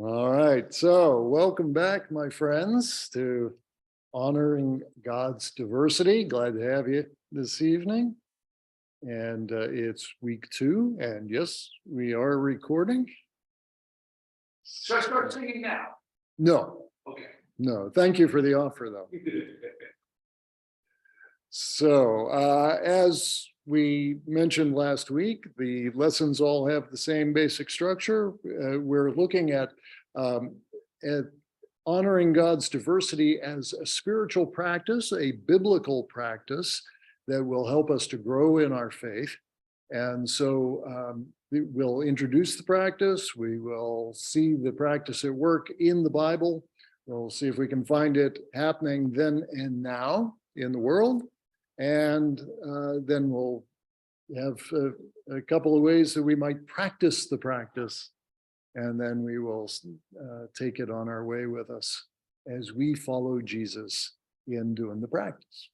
All right, so welcome back, my friends, to Honoring God's Diversity. Glad to have you this evening. And it's week 2, and yes, we are recording. Should I start singing now? No, Okay. no, thank you for the offer, though. So, as we mentioned last week, the lessons all have the same basic structure. We're looking at honoring God's diversity as a spiritual practice, a biblical practice that will help us to grow in our faith. And so we'll introduce the practice. We will see the practice at work in the Bible. We'll see if we can find it happening then and now in the world. And then we'll have a couple of ways that we might practice the practice. And then we will take it on our way with us as we follow Jesus in doing the practice.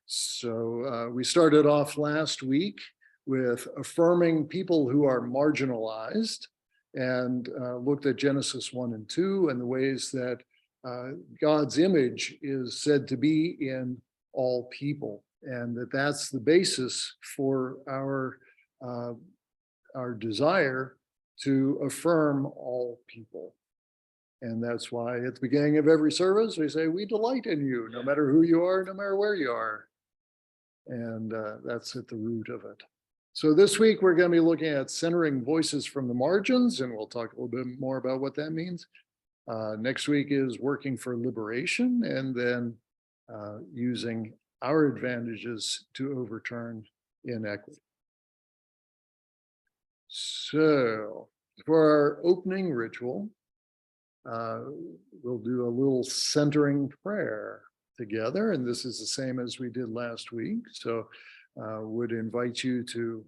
So we started off last week with affirming people who are marginalized and looked at Genesis 1 and 2 and the ways that God's image is said to be in all people, and that's the basis for our desire to affirm all people. And that's why at the beginning of every service, we say, we delight in you, no matter who you are, no matter where you are. And that's at the root of it. So this week, we're going to be looking at centering voices from the margins, and we'll talk a little bit more about what that means. Next week is working for liberation, and then using our advantages to overturn inequity. So for our opening ritual, we'll do a little centering prayer together, and this is the same as we did last week. So would invite you to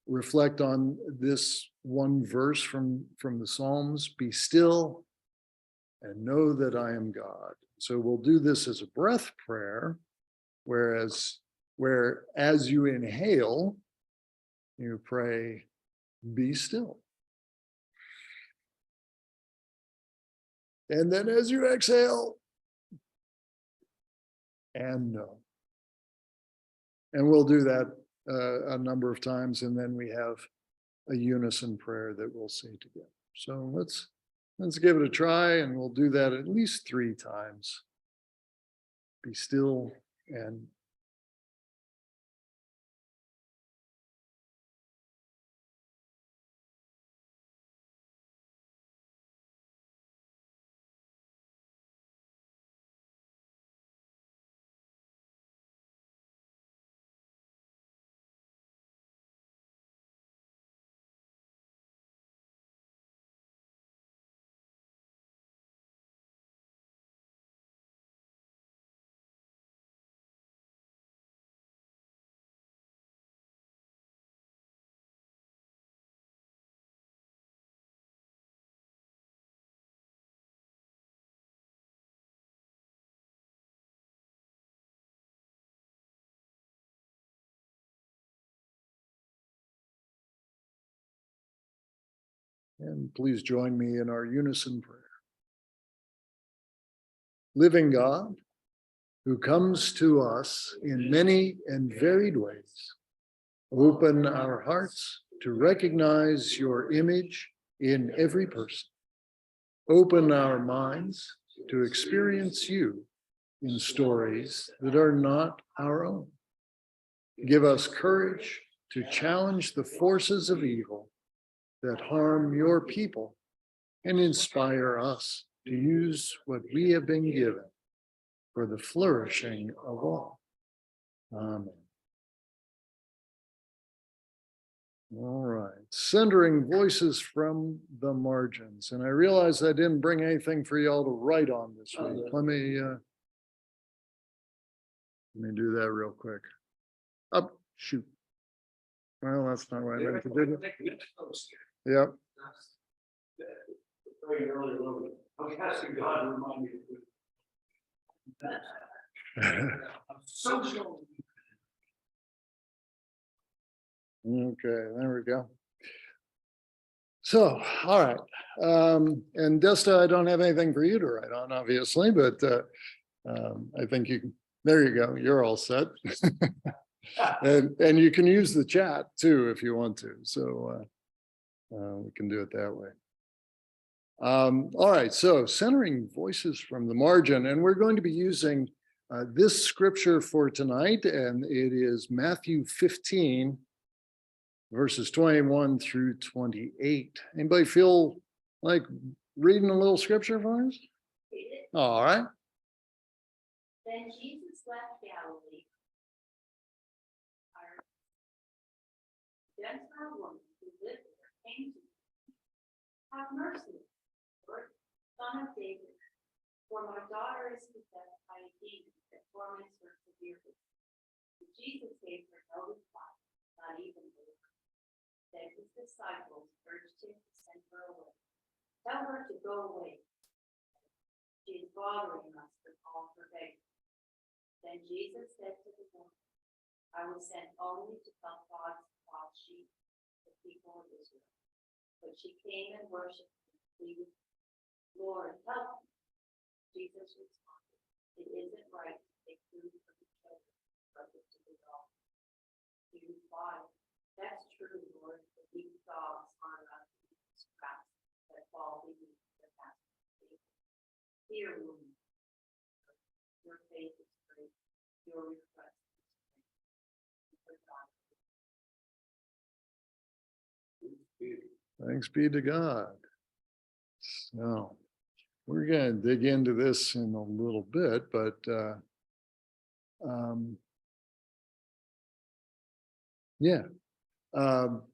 reflect on this one verse from the Psalms, be still and know that I am God. So we'll do this as a breath prayer, whereas as you inhale, you pray, be still. And then as you exhale, and know. And we'll do that a number of times, and then we have a unison prayer that we'll say together. So let's give it a try, and we'll do that at least 3 times. Be still and please join me in our unison prayer. Living God, who comes to us in many and varied ways, open our hearts to recognize your image in every person. Open our minds to experience you in stories that are not our own. Give us courage to challenge the forces of evil that harm your people and inspire us to use what we have been given for the flourishing of all. Amen. All right, centering voices from the margins. And I realized I didn't bring anything for y'all to write on this week. Let me do that real quick. Up, shoot. Well, that's not what I meant to do. Yep. I'm asking God to remind me of social. Okay, there we go. So, all right. And Desta, I don't have anything for you to write on, obviously, but I think you can, there you go. You're all set. And you can use the chat too, if you want to. So we can do it that way. All right. So centering voices from the margin, and we're going to be using this scripture for tonight, and it is Matthew 15, verses 21 through 28. Anybody feel like reading a little scripture for us? All right. Then Jesus left Galilee. Our Gentile woman who lived there came to him. Have mercy, Lord, Son of David, for my daughter is possessed by a demon that torments her severely. But Jesus gave her no reply, not even a word. Then his disciples urged him to send her away. Tell her to go away. She is bothering us to call her begging. Then Jesus said to the woman, I was sent only to help God's lost sheep, the people of Israel. But she came and worshipped and pleaded, Lord, help me. Jesus responded, it isn't right to take food from the children, but to the dogs. He replied, that's true, Lord, but these dogs are not the scraps that fall beneath the master's table. Here, woman, your faith is great. Your request is great. Thanks be to God. So we're going to dig into this in a little bit, but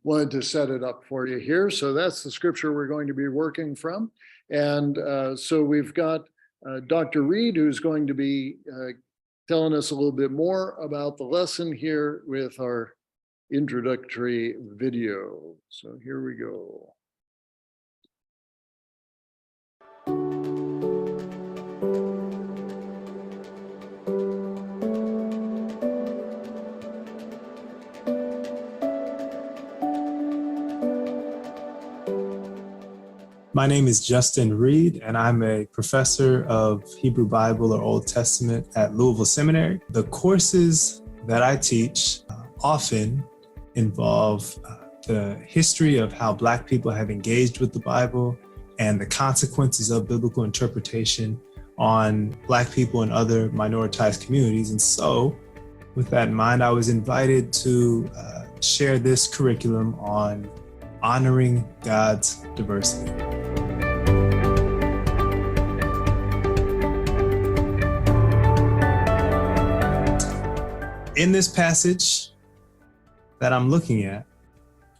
wanted to set it up for you here. So that's the scripture we're going to be working from. And so we've got Dr. Reed, who's going to be telling us a little bit more about the lesson here with our introductory video. So here we go. My name is Justin Reed, and I'm a professor of Hebrew Bible or Old Testament at Louisville Seminary. The courses that I teach often involve the history of how Black people have engaged with the Bible and the consequences of biblical interpretation on Black people and other minoritized communities. And so, with that in mind, I was invited to share this curriculum on honoring God's diversity. In this passage that I'm looking at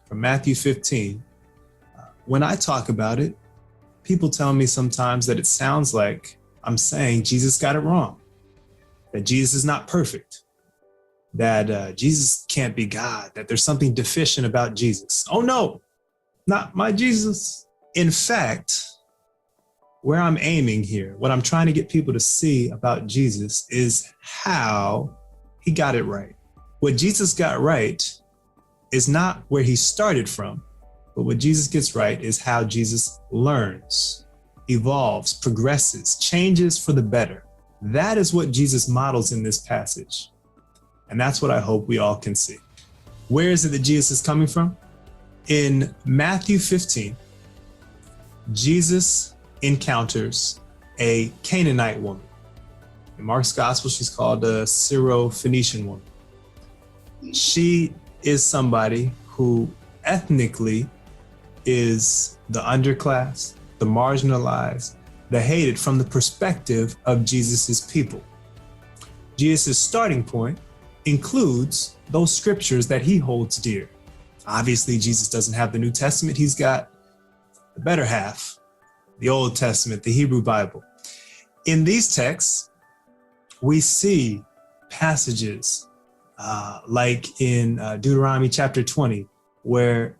from Matthew 15, when I talk about it, people tell me sometimes that it sounds like I'm saying Jesus got it wrong, that Jesus is not perfect, that Jesus can't be God, that there's something deficient about Jesus. Oh no, not my Jesus. In fact, where I'm aiming here, what I'm trying to get people to see about Jesus is how he got it right. What Jesus got right is not where he started from, but what Jesus gets right is how Jesus learns, evolves, progresses, changes for the better. That is what Jesus models in this passage. And that's what I hope we all can see. Where is it that Jesus is coming from? In Matthew 15, Jesus encounters a Canaanite woman. In Mark's gospel, she's called a Syro-Phoenician woman. She is somebody who ethnically is the underclass, the marginalized, the hated from the perspective of Jesus's people. Jesus' starting point includes those scriptures that he holds dear. Obviously, Jesus doesn't have the New Testament. He's got the better half, the Old Testament, the Hebrew Bible. In these texts, we see passages like in Deuteronomy chapter 20, where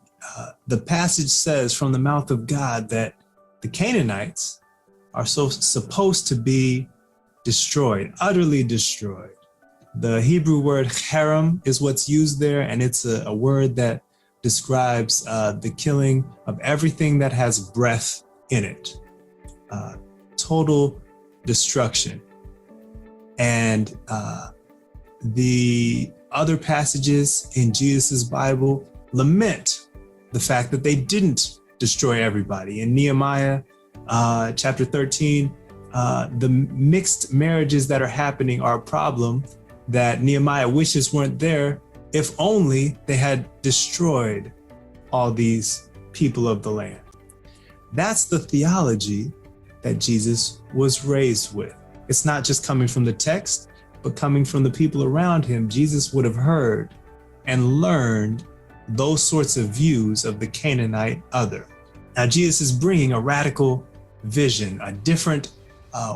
the passage says from the mouth of God that the Canaanites are supposed to be destroyed, utterly destroyed. The Hebrew word harem is what's used there, and it's a word that describes the killing of everything that has breath in it. Total destruction. And the other passages in Jesus's Bible lament the fact that they didn't destroy everybody. In Nehemiah chapter 13, the mixed marriages that are happening are a problem that Nehemiah wishes weren't there if only they had destroyed all these people of the land. That's the theology that Jesus was raised with. It's not just coming from the text, but coming from the people around him. Jesus would have heard and learned those sorts of views of the Canaanite other. Now, Jesus is bringing a radical vision, a different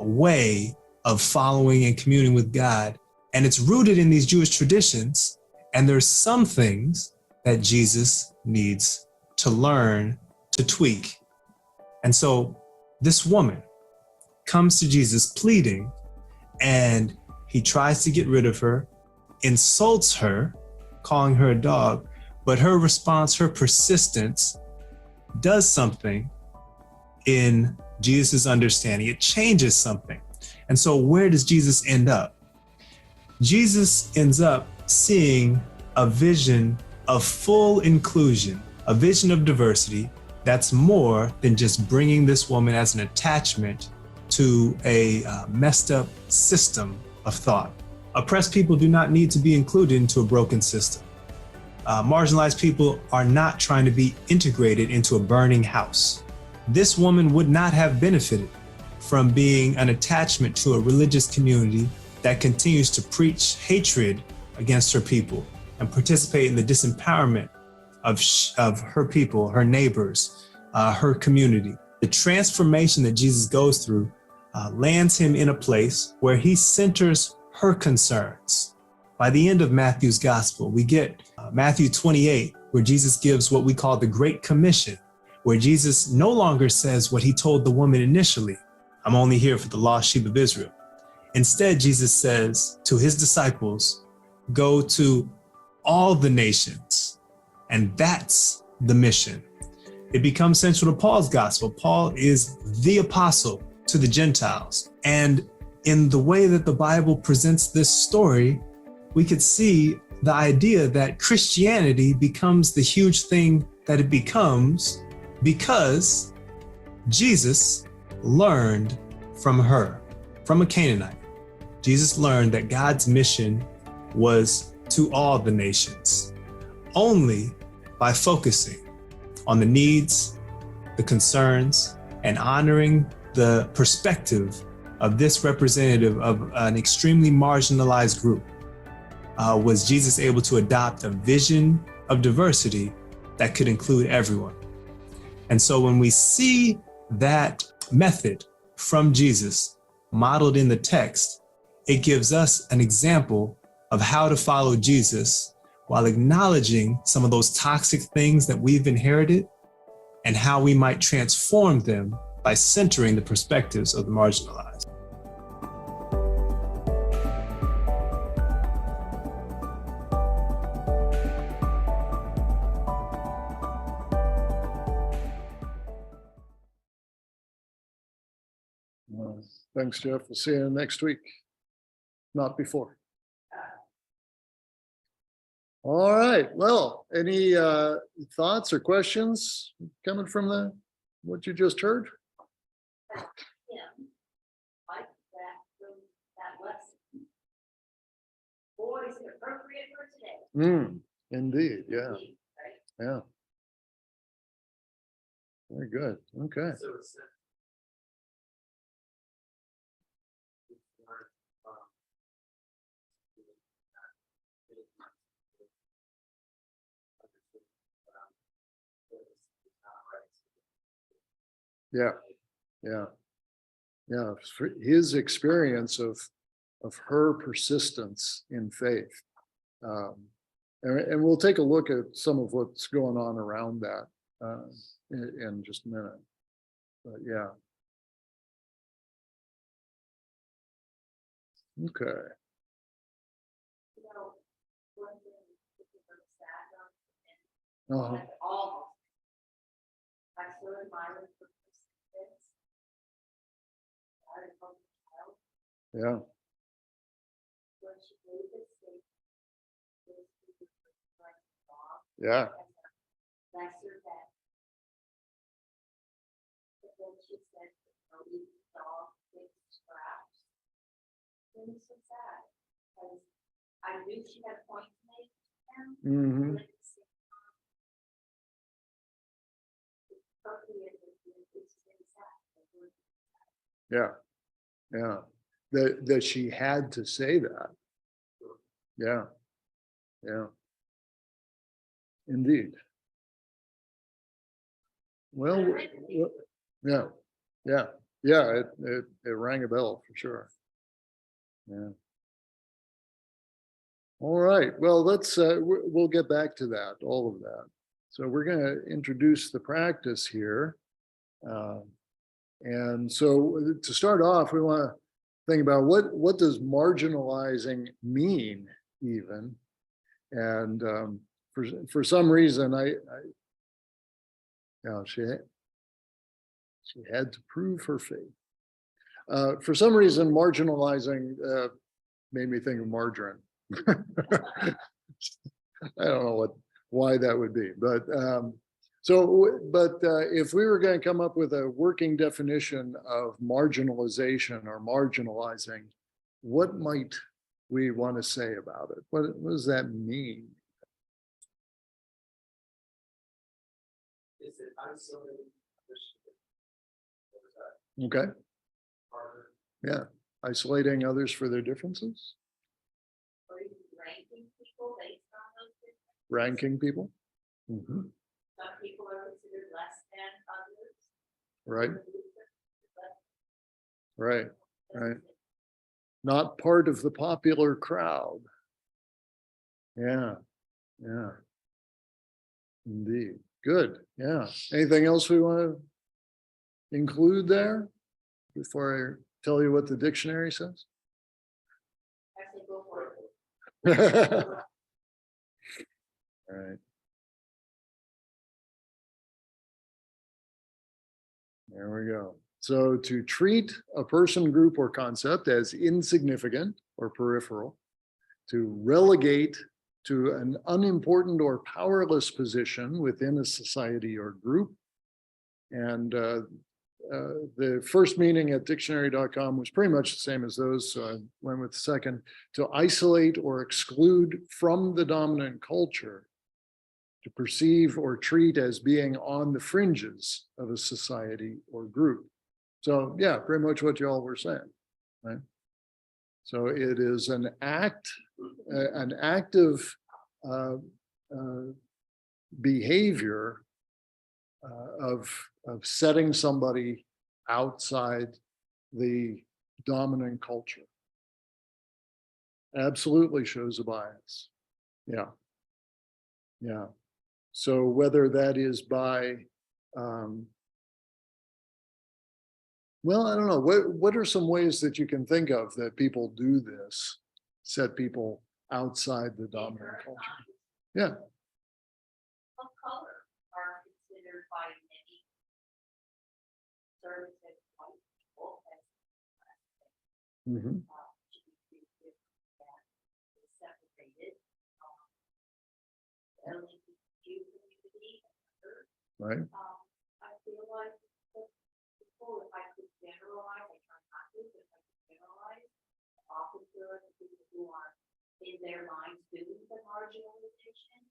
way of following and communing with God. And it's rooted in these Jewish traditions. And there's some things that Jesus needs to learn to tweak. And so this woman comes to Jesus pleading, and he tries to get rid of her, insults her, calling her a dog, but her response, her persistence does something in Jesus' understanding. It changes something. And so where does Jesus end up? Jesus ends up seeing a vision of full inclusion, a vision of diversity that's more than just bringing this woman as an attachment to a messed up system of thought. Oppressed people do not need to be included into a broken system. Marginalized people are not trying to be integrated into a burning house. This woman would not have benefited from being an attachment to a religious community that continues to preach hatred against her people and participate in the disempowerment of her people, her neighbors, her community. The transformation that Jesus goes through lands him in a place where he centers her concerns. By the end of Matthew's gospel, we get Matthew 28, where Jesus gives what we call the Great Commission, where Jesus no longer says what he told the woman initially, I'm only here for the lost sheep of Israel. Instead, Jesus says to his disciples, go to all the nations. And that's the mission. It becomes central to Paul's gospel. Paul is the apostle to the Gentiles. And in the way that the Bible presents this story, we could see the idea that Christianity becomes the huge thing that it becomes because Jesus learned from her, from a Canaanite. Jesus learned that God's mission was to all the nations, only by focusing on the needs, the concerns, and honoring the perspective of this representative of an extremely marginalized group, was Jesus able to adopt a vision of diversity that could include everyone. And so when we see that method from Jesus modeled in the text, it gives us an example of how to follow Jesus while acknowledging some of those toxic things that we've inherited and how we might transform them by centering the perspectives of the marginalized. Thanks, Jeff. We'll see you next week. Not before. All right. Well, any thoughts or questions coming from what you just heard? Him, like that from that lesson. Boy, is it appropriate for today. Indeed. Yeah. Indeed, right? Yeah. Very good. Okay. Yeah. Yeah. Yeah. His experience of her persistence in faith. And we'll take a look at some of what's going on around that in just a minute. But yeah. Okay. You know, one thing that was sad on, and Uh-huh. That's almost. I so admire her persistence. I hope child Yeah. when she made the mistake. Yeah. That's her dad. But then she said, "No, eat the dog, big scraps." It was so sad because I knew she had a point to make to him. Hmm. But at the same time, it's totally it's very sad. Yeah. Yeah. That she had to say that. Yeah. Yeah. Indeed. Well, yeah. Yeah. Yeah. It rang a bell for sure. Yeah. All right. Well, we'll get back to that, all of that. So we're going to introduce the practice here. And so to start off, we want to think about what does marginalizing mean even? And for some reason, she had to prove her faith. For some reason, marginalizing made me think of margarine. I don't know why that would be, but if we were going to come up with a working definition of marginalization or marginalizing, what might we want to say about it? What does that mean? Is it isolating? Okay. Yeah. Isolating others for their differences? Or even ranking people based on those differences. Ranking people? Mhm. Some people are considered less than others. Right. Right. Right. Not part of the popular crowd. Yeah. Yeah. Indeed. Good. Yeah. Anything else we want to include there before I tell you what the dictionary says? Actually, go for it. All right. There we go. So to treat a person, group, or concept as insignificant or peripheral, to relegate to an unimportant or powerless position within a society or group. And the first meaning at dictionary.com was pretty much the same as those, so I went with the second. To isolate or exclude from the dominant culture, to perceive or treat as being on the fringes of a society or group. So yeah, pretty much what you all were saying, right? So it is an active behavior of setting somebody outside the dominant culture. Absolutely shows a bias. Yeah. Yeah. So whether that is by, well, I don't know. What are some ways that you can think of that people do this, set people outside the dominant culture? Yeah. Of color are considered by many conservative white people as Mm-hmm. separated. LGBTQ community. Right. I feel like people, if I could generalize, I try not to, but if I could generalize, I often feel like the people who are in their minds doing the marginalization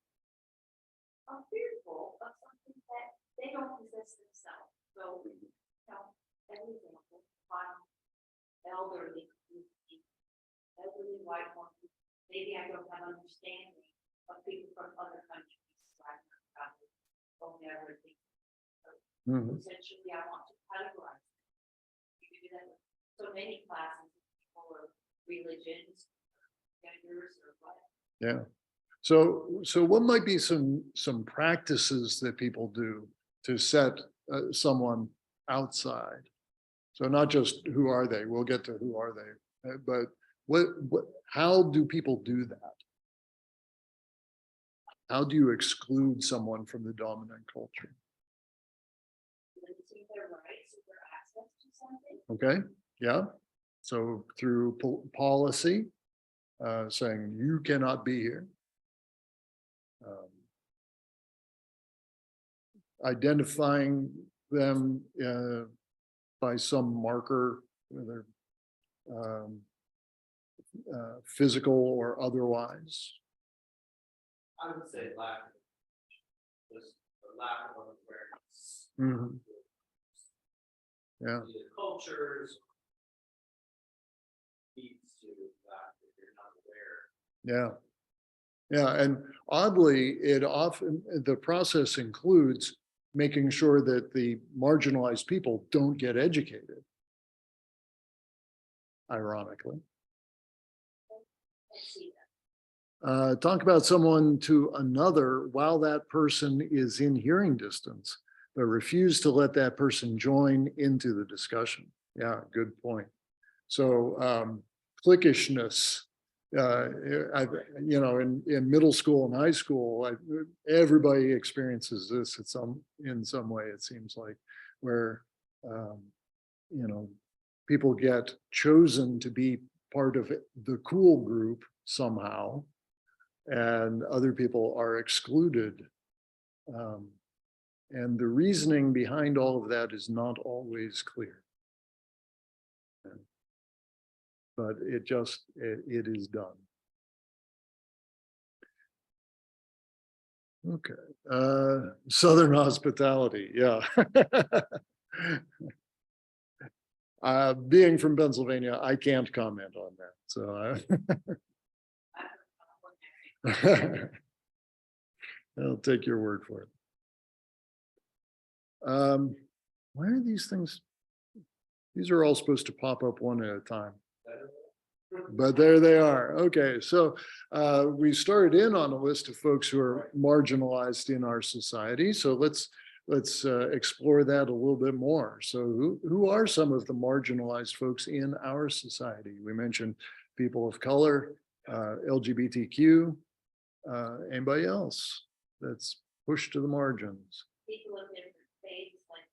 are fearful of something that they don't possess themselves. So, as an example, elderly white woman, maybe I don't have understanding of people from other countries. So I'm probably don't ever think. Mm-hmm. Essentially, I want to categorize them. You can do that with so many classes of people or religions, genders, or what. Yeah. So what might be some practices that people do to set someone outside? So not just who are they? We'll get to who are they, but how do people do that? how do you exclude someone from the dominant culture? Limiting their rights or their access to something. Okay, yeah. So through policy, saying you cannot be here. Identifying them by some marker, whether physical or otherwise. I would say lack of, just the lack of awareness. Mhm. Yeah. Either cultures leads to that if you're not aware. Yeah. Yeah, and oddly, it often, the process includes making sure that the marginalized people don't get educated. Ironically. I see that. Talk about someone to another while that person is in hearing distance, but refuse to let that person join into the discussion. Yeah, good point. So cliquishness, in middle school and high school, everybody experiences this in some way, it seems like, where, people get chosen to be part of the cool group somehow, and other people are excluded. And the reasoning behind all of that is not always clear. But it is done. Okay, Southern hospitality, yeah. Being from Pennsylvania, I can't comment on that, so I'll take your word for it. Why are these things? These are all supposed to pop up one at a time. But there they are. Okay, so we started in on a list of folks who are marginalized in our society. So let's explore that a little bit more. So who are some of the marginalized folks in our society? We mentioned people of color, LGBTQ, anybody else that's pushed to the margins? People of different faiths, like.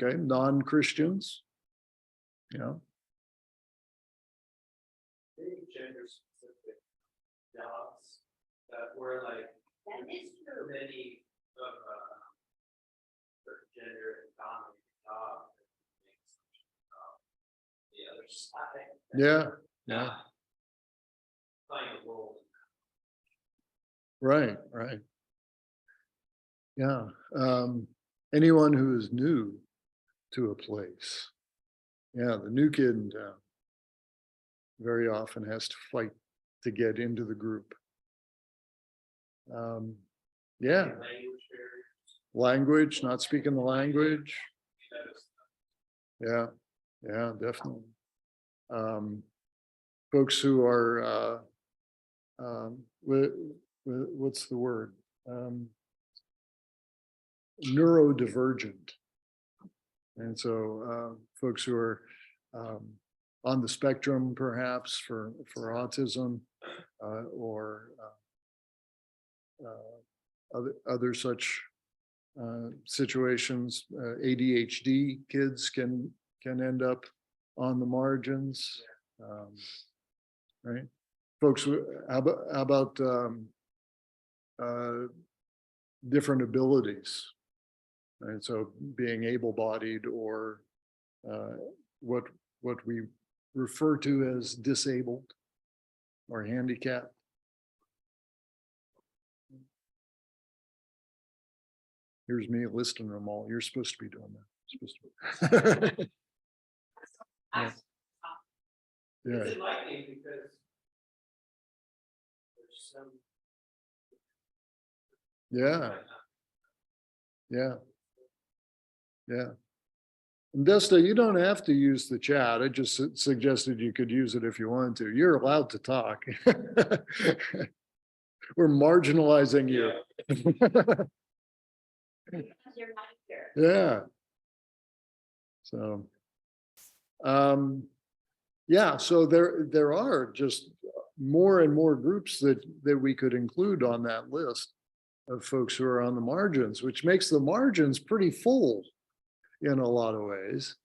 Okay, non-Christians. Yeah. Maybe gender specific jobs that were like That is true. many of gender dominated jobs the other side. Yeah. Yeah. Playing a role. Right. Right. Yeah. Anyone who is new to a place. Yeah, the new kid in town very often has to fight to get into the group. Yeah, language, not speaking the language. Yeah, yeah, definitely. Folks who are, what's the word? Neurodivergent. And so folks who are on the spectrum, perhaps for autism or other such situations, ADHD kids can end up on the margins, right? Folks, how about different abilities? And so being able-bodied or what we refer to as disabled or handicapped. Here's me listing them all. You're supposed to be doing that. Supposed to. Yeah. It's enlightening because there's some. Yeah. Yeah. Yeah. And Desta, you don't have to use the chat. I just suggested you could use it if you wanted to. You're allowed to talk. We're marginalizing you. Because you're not here. Yeah. So, yeah, so there are just more and more groups that we could include on that list of folks who are on the margins, which makes the margins pretty full in a lot of ways.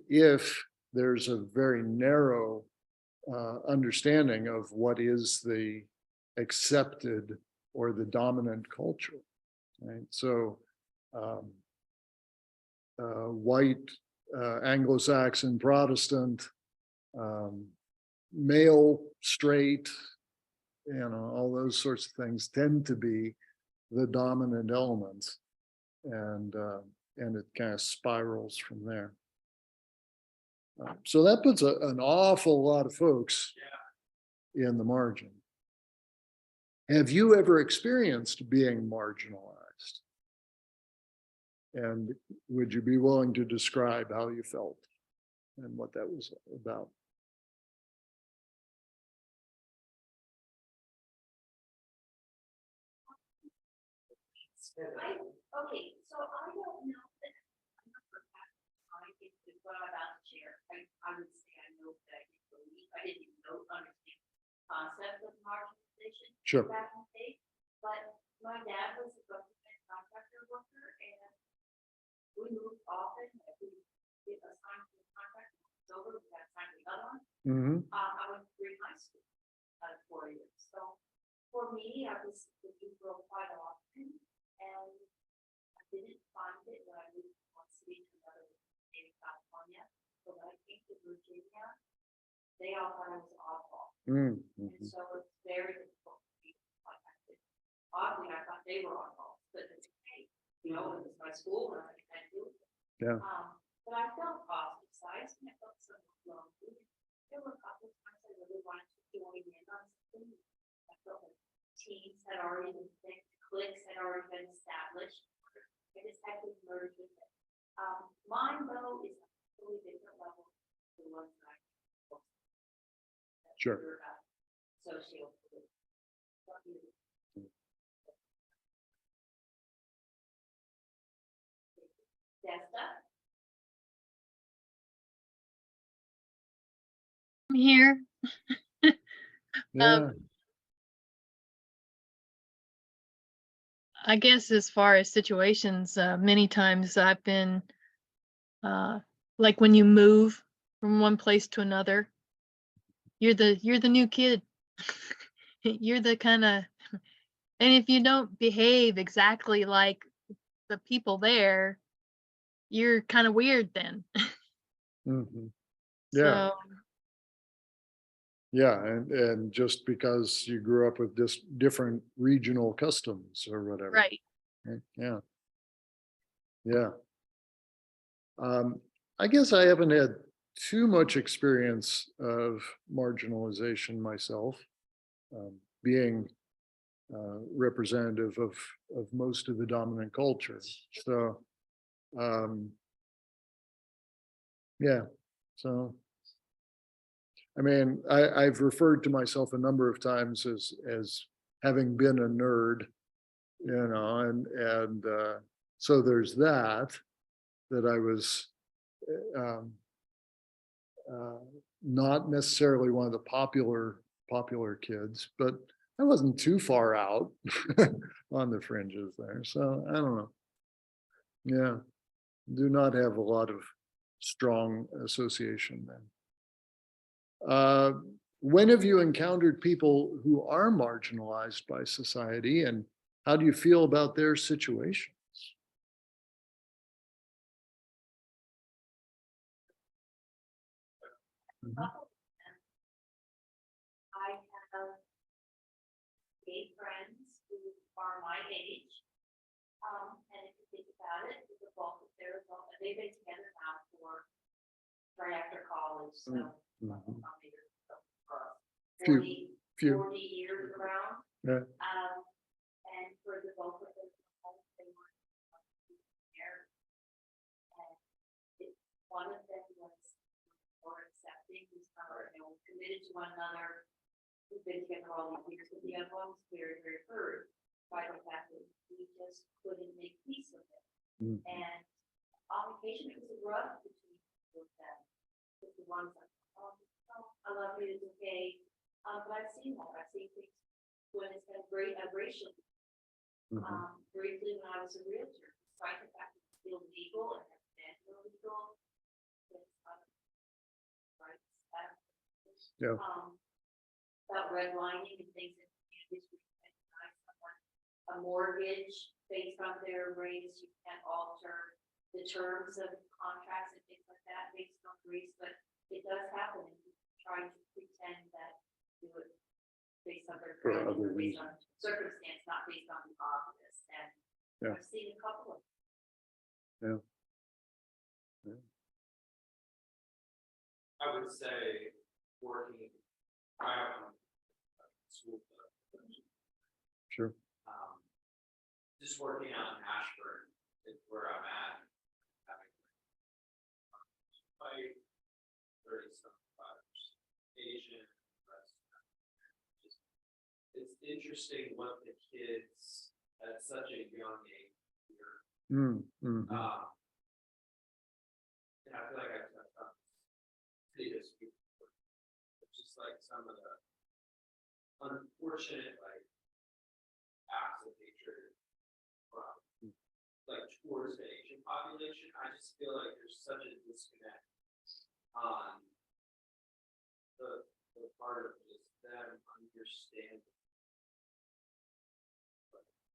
If there's a very narrow understanding of what is the accepted or the dominant culture, right? So white, Anglo-Saxon, Protestant, male, straight, all those sorts of things tend to be the dominant elements, and it kind of spirals from there. So that puts an awful lot of folks in the margin. Have you ever experienced being marginalized? And would you be willing to describe how you felt and what that was about? Okay, so I don't know that I think the what I'm about to share. I would say I know that I didn't believe, I didn't even know, understand the concept of marginalization Sure. back in the day. But my dad was a government contractor worker, and we moved often. If we get assigned to a contract, it's over, we got assigned to another one. Mm-hmm. I went to grade high school 4 years. So for me, I was with you girl quite often, and I didn't find it when I moved from one city to another in California. So when I came to Virginia, they all thought I was oddball. Mm-hmm. And so it's very difficult to be contacted. Oddly, I thought they were oddballs, but it's okay. It was my school, and I can't do it. Yeah. But I felt positive sides, and I felt somewhat lonely. There were a couple of times I really wanted to join in on something. I felt like teams had already been picked, cliques had already been established. I just had to merge with it. Mine, though, is a totally different level than the ones that I Sure. Social. Desta? I'm here. Yeah. I guess as far as situations, many times I've been like when you move from one place to another, you're the new kid. You're the kind of, and if you don't behave exactly like the people there, you're kind of weird then. Mm-hmm. Yeah. So Yeah, and just because you grew up with just different regional customs or whatever. right. Yeah. Yeah. I guess I haven't had too much experience of marginalization myself, being representative of most of the dominant culture. So, yeah. So, I mean, I've referred to myself a number of times as having been a nerd, and so there's that I was not necessarily one of the popular kids, but I wasn't too far out on the fringes there. So I don't know. Yeah, do not have a lot of strong association then. When have you encountered people who are marginalized by society, and how do you feel about their situations? Mhm. I have gay friends who are my age. And if you think about it, the bulk of their adult, they've been together now for right after college, so Mhm. maybe 40, Few. 40 years around. Yeah. And for the bulk of them, they were married. And one of them was more accepting, committed to one another. We've been together all these years, but the other one was very, very hurt by the fact that we just couldn't make peace with it. Mhm. And on occasion, it was a rough between them. With the ones like, oh, I love you, it's okay. But I've seen that. I've seen things when it's been great, racial. Briefly when I was a realtor, despite the fact that it's illegal and has been illegal. It's, rights, Yeah. About redlining and things that communities where you can deny someone a mortgage based on their race. You can't alter the terms of contracts and things like that based on race, but it does happen. And people try to pretend that you would based on their For credit, other or based reasons. on circumstance, not based on the obvious. And Yeah. I've seen a couple of. I would say working, I am school, Sure. just working out in Ashburn is where I'm at. Having like 30-some Asian, it's interesting what the kids at such a young age hear. And I feel like I've touched on this before. It's just like some of the unfortunate like acts of hatred from like towards the Asian population. I just feel like there's such a disconnect on the part of just them understanding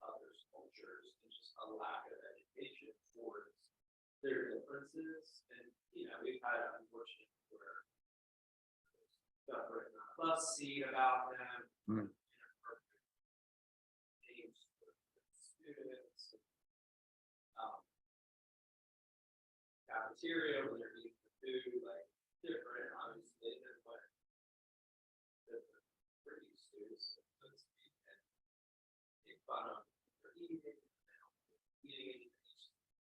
others' cultures and just a lack of education towards their differences. And you know, we've had unfortunate where stuff written on a bus seat about them, inappropriate names for students, cafeteria when they're eating the food, like different, obviously, than what we're used to. So let's be and make fun of for eating anything.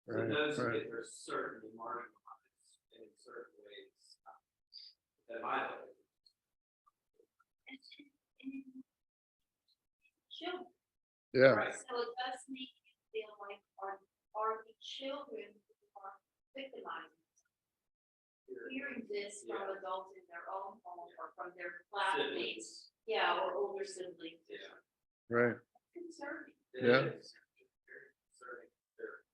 So those kids are certainly marginalized in certain ways that I live. Children. Yeah. Right. So it does make you feel like are the children who are victimizing hearing this from adults in their own home or from their classmates, or older siblings. Yeah. Right. Concerning. It Yeah. is very concerning. They're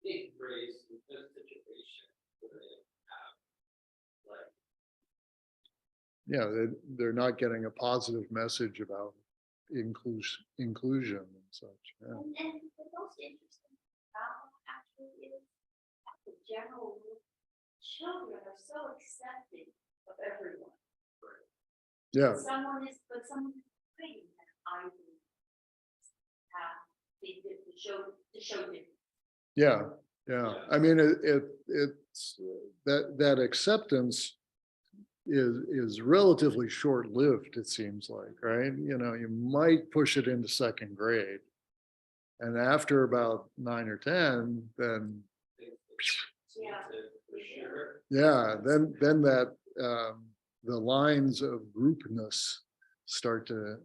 being raised in this situation where they have like Yeah, they're not getting a positive message about inclusion and such. Yeah. And the most interesting about actually is that the general rule, children are so accepting of everyone. Yeah. But someone is saying that I will have to show difference. Yeah. Yeah. I mean, it's that acceptance is relatively short-lived, it seems like, right? You know, you might push it into second grade. And after about 9 or 10, then Yeah. for sure. yeah, then that the lines of groupness start to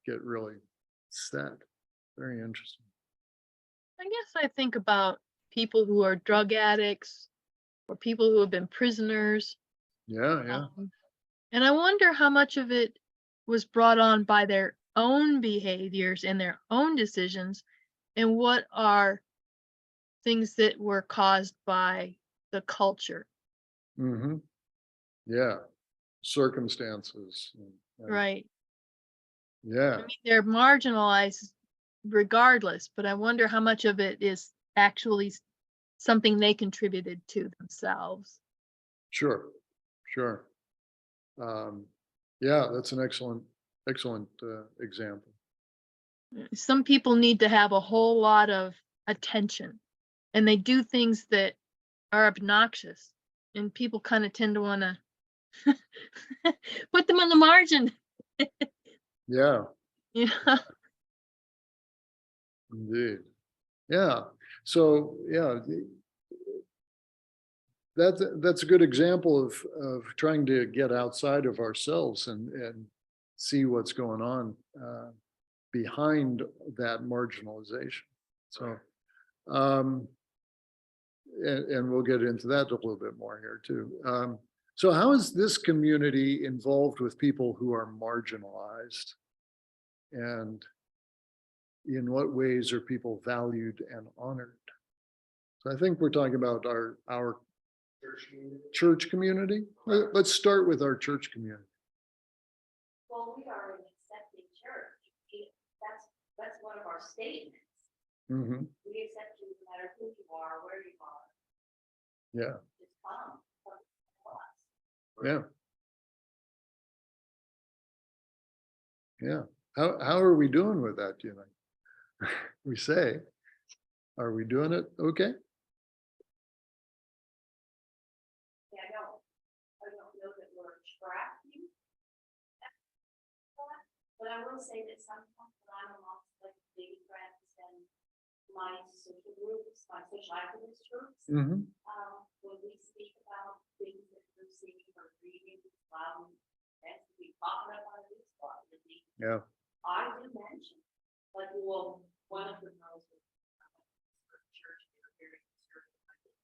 get really set. Very interesting. I guess I think about people who are drug addicts or people who have been prisoners. Yeah, yeah. And I wonder how much of it was brought on by their own behaviors and their own decisions, and what are things that were caused by the culture. Mm-hmm. Yeah. Circumstances. Right. Yeah. I mean, they're marginalized regardless, but I wonder how much of it is actually something they contributed to themselves. Sure. Sure. Yeah, that's an excellent example. Some people need to have a whole lot of attention, and they do things that are obnoxious, and people kind of tend to want to put them on the margin. Yeah, Yeah. indeed. Yeah. So yeah, that's a good example of trying to get outside of ourselves and see what's going on behind that marginalization. So, and we'll get into that a little bit more here too. So how is this community involved with people who are marginalized? And in what ways are people valued and honored? So I think we're talking about our church community. Let's start with our church community. Well, we are an accepting church. That's one of our statements. Mhm. We accept you no matter who you are, where you are. Yeah, Just come to us. yeah. Yeah. How are we doing with that, do you think? We say, are we doing it okay? Yeah, I don't know that we're tracking. But I will say that sometimes when I'm amongst like baby friends and my social groups, my social activist groups, Mhm. when we speak about things that we're seeing or reading, and we talk about one of these spots, Yeah. I do mention, like, well, one of the girls was church, they were very conservative.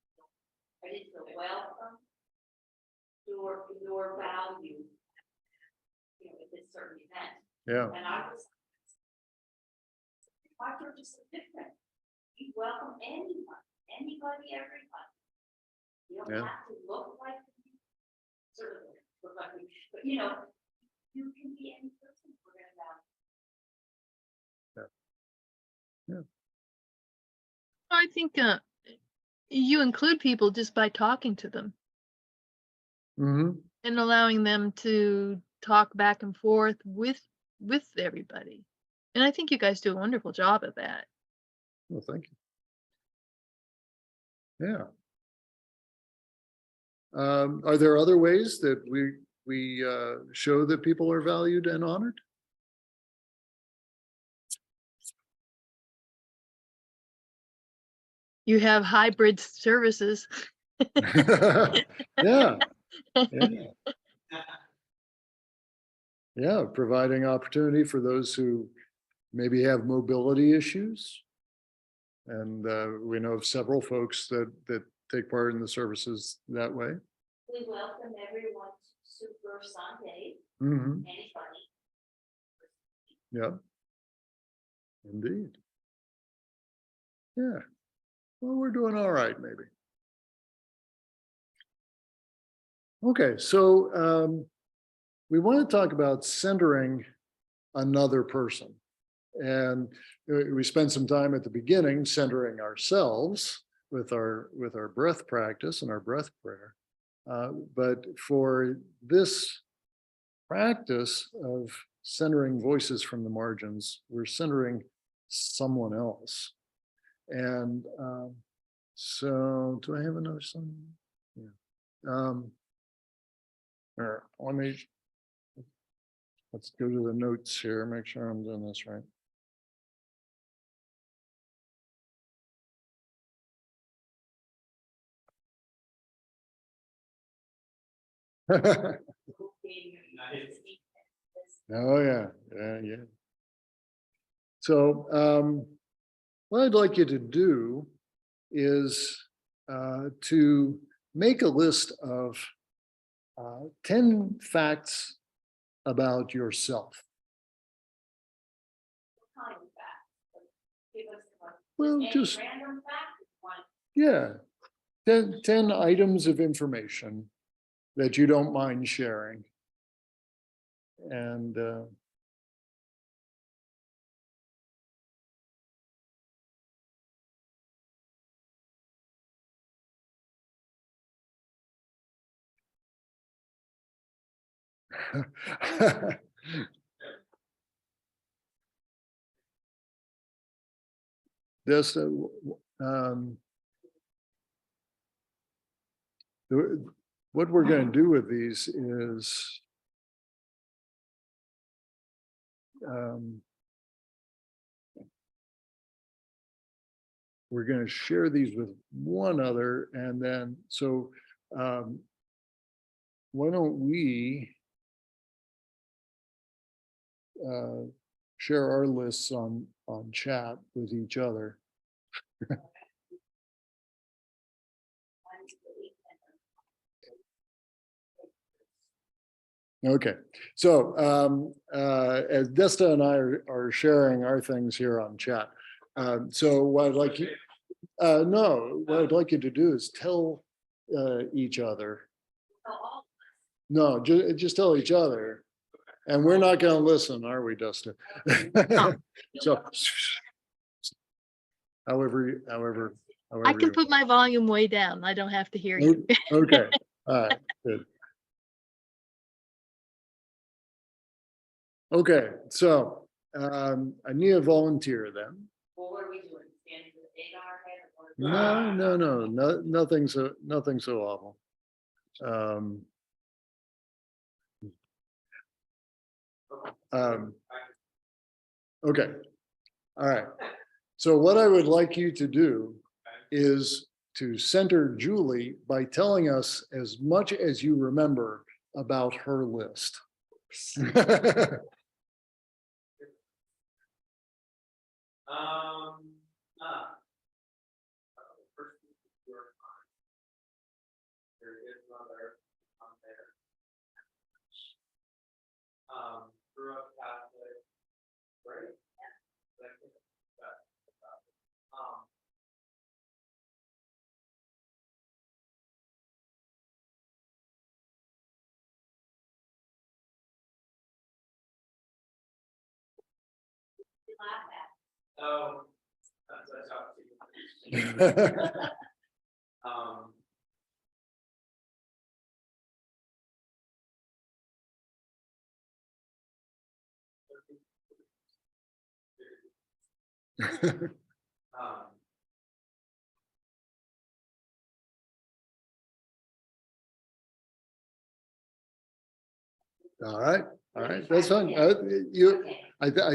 I didn't feel welcome, your value, you know, at this certain event. Yeah. And I was, my church is so different. You welcome anybody, everybody. You don't Yeah. have to look like me, certainly look like me, but you know, you can be any person we're gonna value. I think you include people just by talking to them Mhm. and allowing them to talk back and forth with everybody. And I think you guys do a wonderful job of that. Well, thank you. Yeah. Are there other ways that we show that people are valued and honored? You have hybrid services. Yeah. Yeah. Yeah, providing opportunity for those who maybe have mobility issues. And we know of several folks that take part in the services that way. We welcome everyone to Super Sunday, Mhm. anybody. Yeah. Indeed. Yeah. Well, we're doing all right, maybe. Okay, so we want to talk about centering another person. And we spent some time at the beginning centering ourselves with our breath practice and our breath prayer. But for this practice of centering voices from the margins, we're centering someone else. And so do I have another song? Yeah. Or let's go to the notes here, make sure I'm doing this right. Oh, yeah, yeah. So what I'd like you to do is to make a list of 10 facts about yourself. Kind of fact. Give us one. Well, Any just, random fact, one. yeah, 10 items of information that you don't mind sharing. And this, what we're going to do with these is we're going to share these with one other, and then so why don't we share our lists on chat with each other. Okay, so as Desta and I are sharing our things here on chat, so what I'd like you, no, what I'd like you to do is tell each other. Oh, No, just tell each other, and we're not going to listen, are we, Desta? So, however. I can you- put my volume way down. I don't have to hear you. Okay, all right, good. Okay, so I need a volunteer then. well, what are we doing? Standing with a egg on our head? No, nothing so awful. Okay, all right. So what I would like you to do is to center Julie by telling us as much as you remember about her list. First, there is another on there. Grew up Catholic, right? Yeah. Laugh at. Oh, that's how um. Um, All right, that's fine. I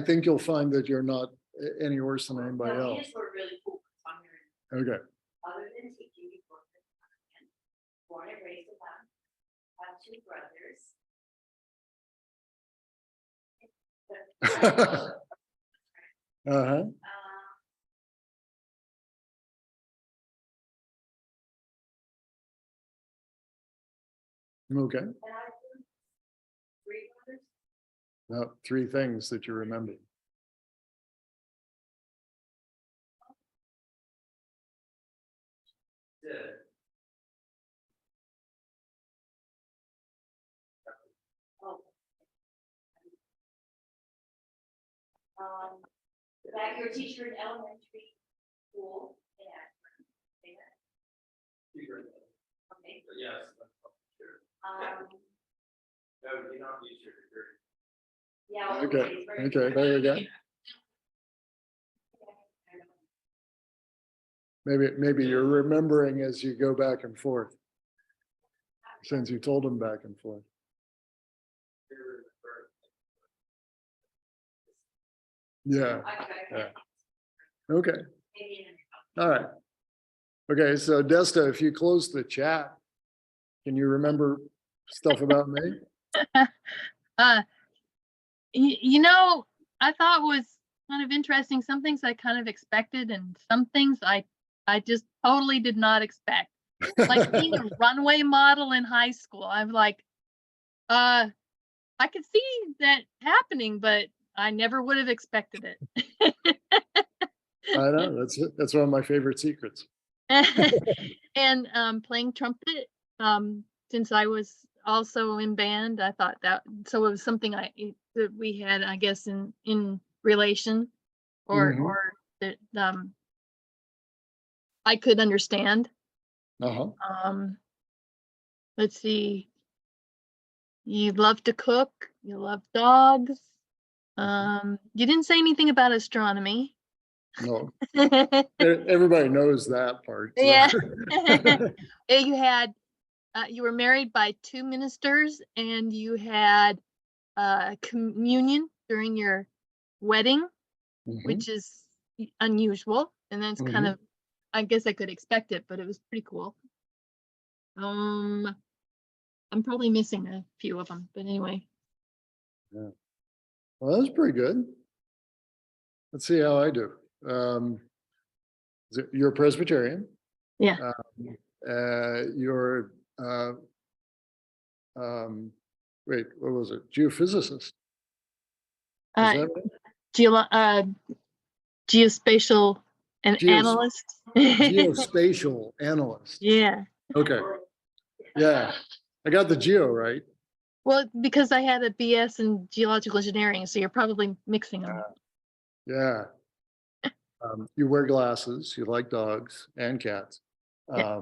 think you'll find that you're not any worse than anybody No, else. these were really cool. I'm hearing, Okay. other than teaching you born and raised with them, have two brothers. Uh-huh. Okay. And I have three brothers. Now, three things that you remember. did. Oh. That your teacher in elementary school in Akron. Say that? Okay. But yes, that's probably true. No, you don't use your degree. Yeah. Okay, very okay, good. there you go. Maybe you're remembering as you go back and forth, since you told them back and forth. Yeah, yeah. Okay, all right. Okay, so Desta, if you close the chat, can you remember stuff about me? You know, I thought was kind of interesting. Some things I kind of expected, and some things I just totally did not expect. Like being a runway model in high school. I'm like, I could see that happening, but I never would have expected it. I know, that's one of my favorite secrets. And playing trumpet, since I was also in band, I thought that so it was something that we had, I guess, in relation, or Mhm. or that I could understand. Uh-huh. Let's see. You love to cook. You love dogs. You didn't say anything about astronomy. No, everybody knows that part. So. Yeah. You had you were married by two ministers, and you had communion during your wedding, Mhm. which is unusual, and that's kind Mhm. of, I guess I could expect it, but it was pretty cool. I'm probably missing a few of them, but anyway. Yeah. Well, that's pretty good. Let's see how I do. You're a Presbyterian. Yeah. You're wait, what was it? Geophysicist? Is Uh, that right? Geospatial and Geos- analyst. Geospatial analyst. Yeah. Okay. Yeah. I got the geo right. Well, because I had a BS in geological engineering, so you're probably mixing them. Yeah. You wear glasses, you like dogs and cats. Yeah.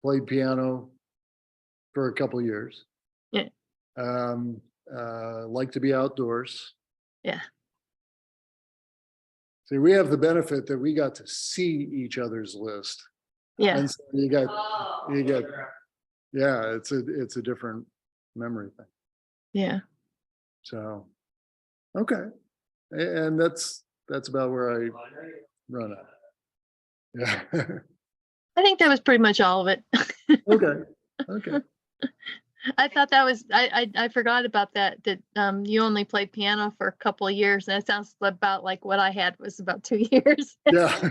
Played piano for a couple of years. Yeah. Like to be outdoors. Yeah. See, we have the benefit that we got to see each other's list. Yeah. And so you get, yeah, it's a different memory thing. Yeah. So, okay. And that's about where I run at. Yeah. I think that was pretty much all of it. Okay. Okay. I thought that was I forgot about that you only played piano for a couple of years, and that sounds about like what I had was about 2 years. Yeah.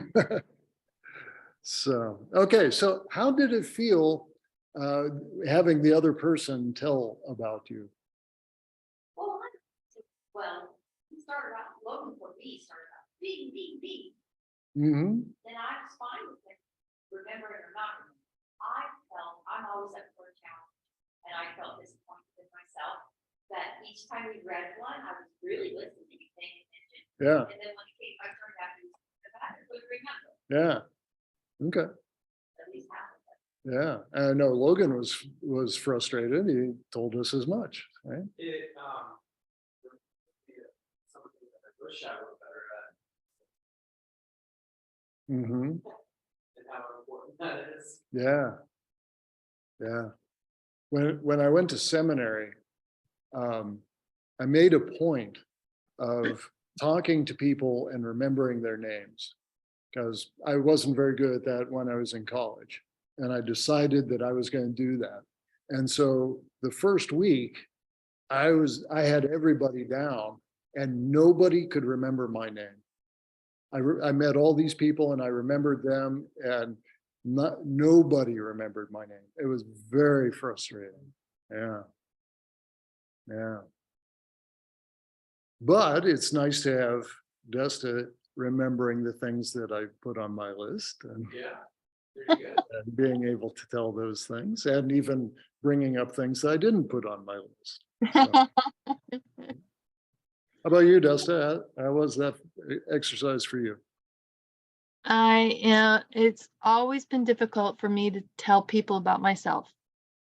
So, okay. So how did it feel having the other person tell about you? Well, he started out, Logan for me started out, B. Mm-hmm. Then I was fine with it, remember it or not. I'm always up for a challenge, and I felt disappointed with myself that each time we read one, I was really listening and paying attention. Yeah. And then when it came my turn after I would remember, Yeah. Okay. at least half of it. Yeah. I know Logan was frustrated. He told us as much, right? Something that I wish I were better at, Mm-hmm. and how important that is. Yeah. Yeah. When I went to seminary, I made a point of talking to people and remembering their names because I wasn't very good at that when I was in college. And I decided that I was going to do that. And so the first week, I had everybody down and nobody could remember my name. I met all these people and I remembered them, and nobody remembered my name. It was very frustrating. Yeah. Yeah. But it's nice to have Desta remembering the things that I put on my list and, Yeah, there you go. and being able to tell those things and even bringing up things that I didn't put on my list. So, how about you, Desta? How was that exercise for you? It's always been difficult for me to tell people about myself.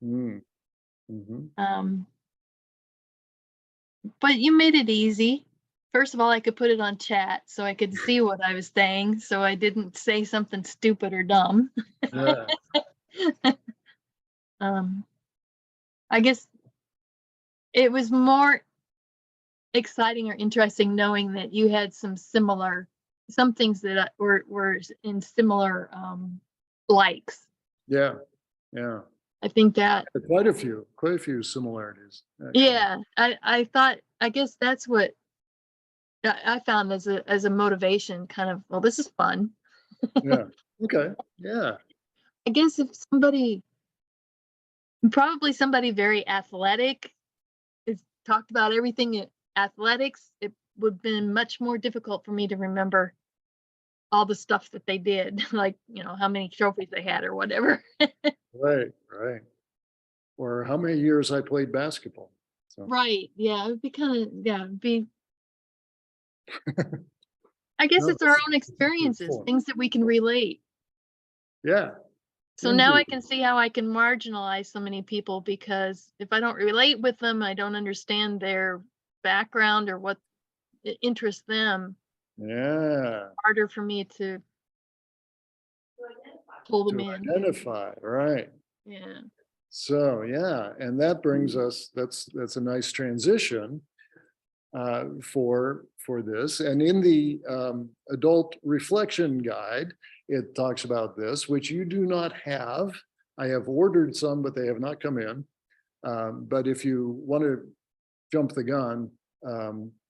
Mm. Mm-hmm. But you made it easy. First of all, I could put it on chat so I could see what I was saying, so I didn't say something stupid or dumb. Yeah. I guess it was more exciting or interesting knowing that you had some things that were in similar likes. Yeah. Yeah. I think that, Quite a few similarities. Actually. yeah, I guess that's what I found as a motivation, kind of, well, this is fun. Yeah. Okay. Yeah. I guess if probably somebody very athletic is talked about everything in athletics, it would have been much more difficult for me to remember all the stuff that they did, like, how many trophies they had or whatever. Right. Right. Or how many years I played basketball. So. Right. Yeah. It would be kind of, yeah, it'd be, I guess No, it's our own good experiences, point. things that we can relate. Yeah. So now I Indeed. can see how I can marginalize so many people, because if I don't relate with them, I don't understand their background or what interests them, Yeah. harder for me to pull them To in. identify. Right. Yeah. So yeah, and that brings us. That's a nice transition for this. And in the adult reflection guide, it talks about this, which you do not have. I have ordered some, but they have not come in. But if you want to jump the gun,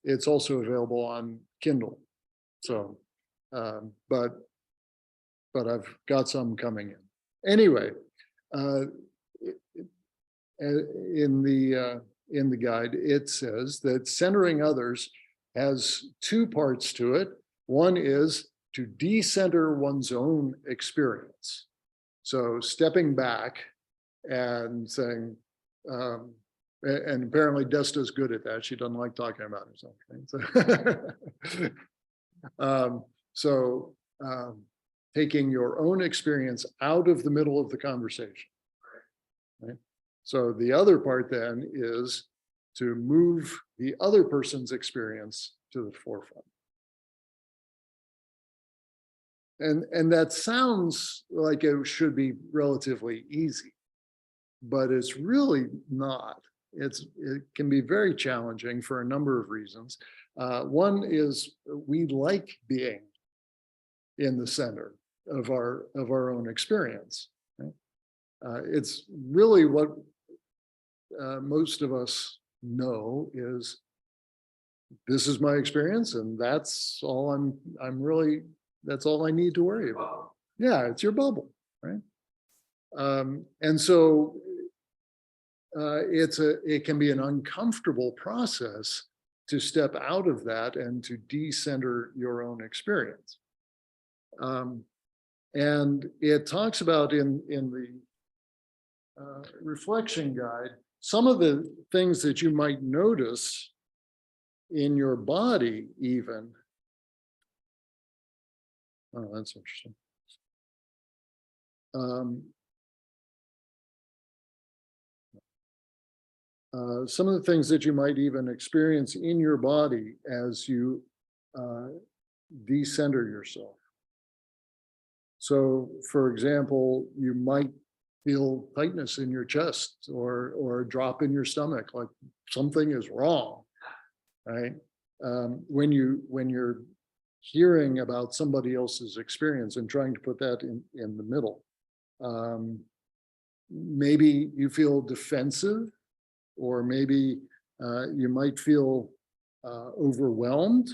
it's also available on Kindle. So, but I've got some coming in. Anyway, in the guide, it says that centering others has two parts to it. One is to decenter one's own experience. So stepping back and saying, and apparently Desta's good at that. She doesn't like talking about herself. Taking your own experience out of the middle of the conversation. Right? So the other part then is to move the other person's experience to the forefront. And that sounds like it should be relatively easy, but it's really not. It can be very challenging for a number of reasons. One is we like being in the center of our own experience. Right? It's really what most of us know is this is my experience, and that's all that's all I need to worry about. Yeah, it's your bubble, right? And so it can be an uncomfortable process to step out of that and to decenter your own experience. And it talks about in the reflection guide, some of the things that you might notice in your body even. Oh, that's interesting. Some of the things that you might even experience in your body as you decenter yourself. So, for example, you might feel tightness in your chest or a drop in your stomach, like something is wrong, right? When you're hearing about somebody else's experience and trying to put that in the middle. Maybe you feel defensive, or maybe you might feel overwhelmed.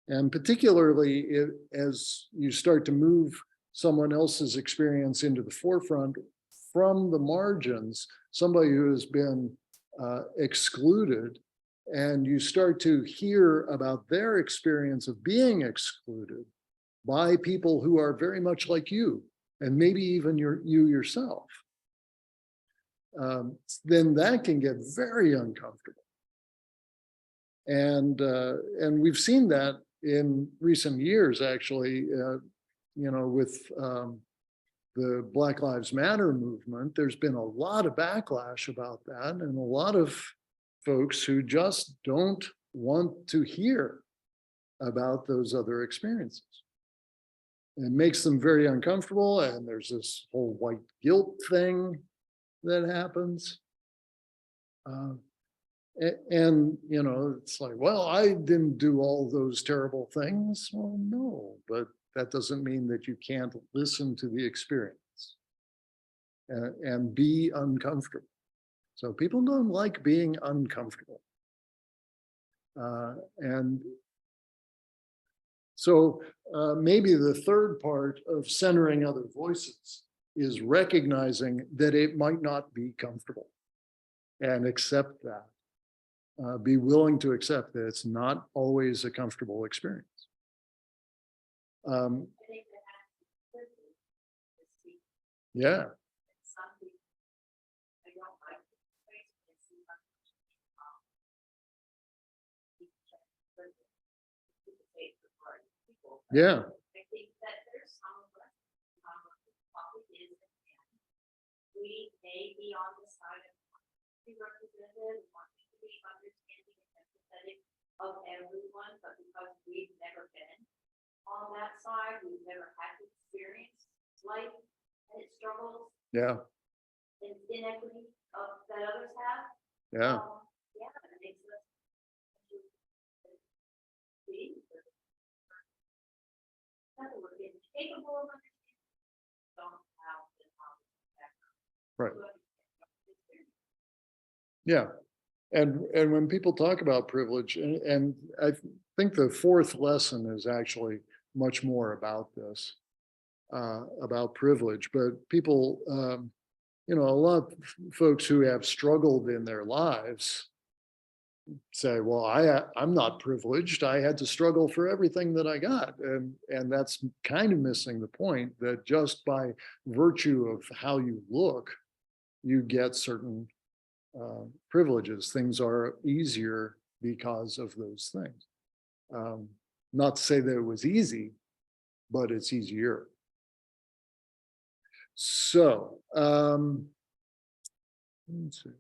And particularly as you start to move someone else's experience into the forefront from the margins, somebody who has been excluded, and you start to hear about their experience of being excluded by people who are very much like you, and maybe even you yourself, then that can get very uncomfortable. And we've seen that in recent years, actually, with the Black Lives Matter movement. There's been a lot of backlash about that, and a lot of folks who just don't want to hear about those other experiences. It makes them very uncomfortable, and there's this whole white guilt thing that happens. And it's like, well, I didn't do all those terrible things. Well, no, but that doesn't mean that you can't listen to the experience and be uncomfortable. So people don't like being uncomfortable. And so maybe the third part of centering other voices is recognizing that it might not be comfortable, and accept that. Be willing to accept that it's not always a comfortable experience. Yeah. Yeah. I think that there's some of us probably is, we may be on the side of be represented, wanting to be understanding and empathetic of everyone, but because we've never been on that side, we've never had to experience life and its struggles. Yeah. And inequity that others have. Yeah. Yeah, it makes us be. We're incapable of understanding. Don't have the knowledge. Right. Yeah. And when people talk about privilege, and I think the fourth lesson is actually much more about this, about privilege, but people a lot of folks who have struggled in their lives say, well, I'm not privileged. I had to struggle for everything that I got. And that's kind of missing the point that just by virtue of how you look, you get certain privileges. Things are easier because of those things. Not to say that it was easy, but it's easier. So, let's see.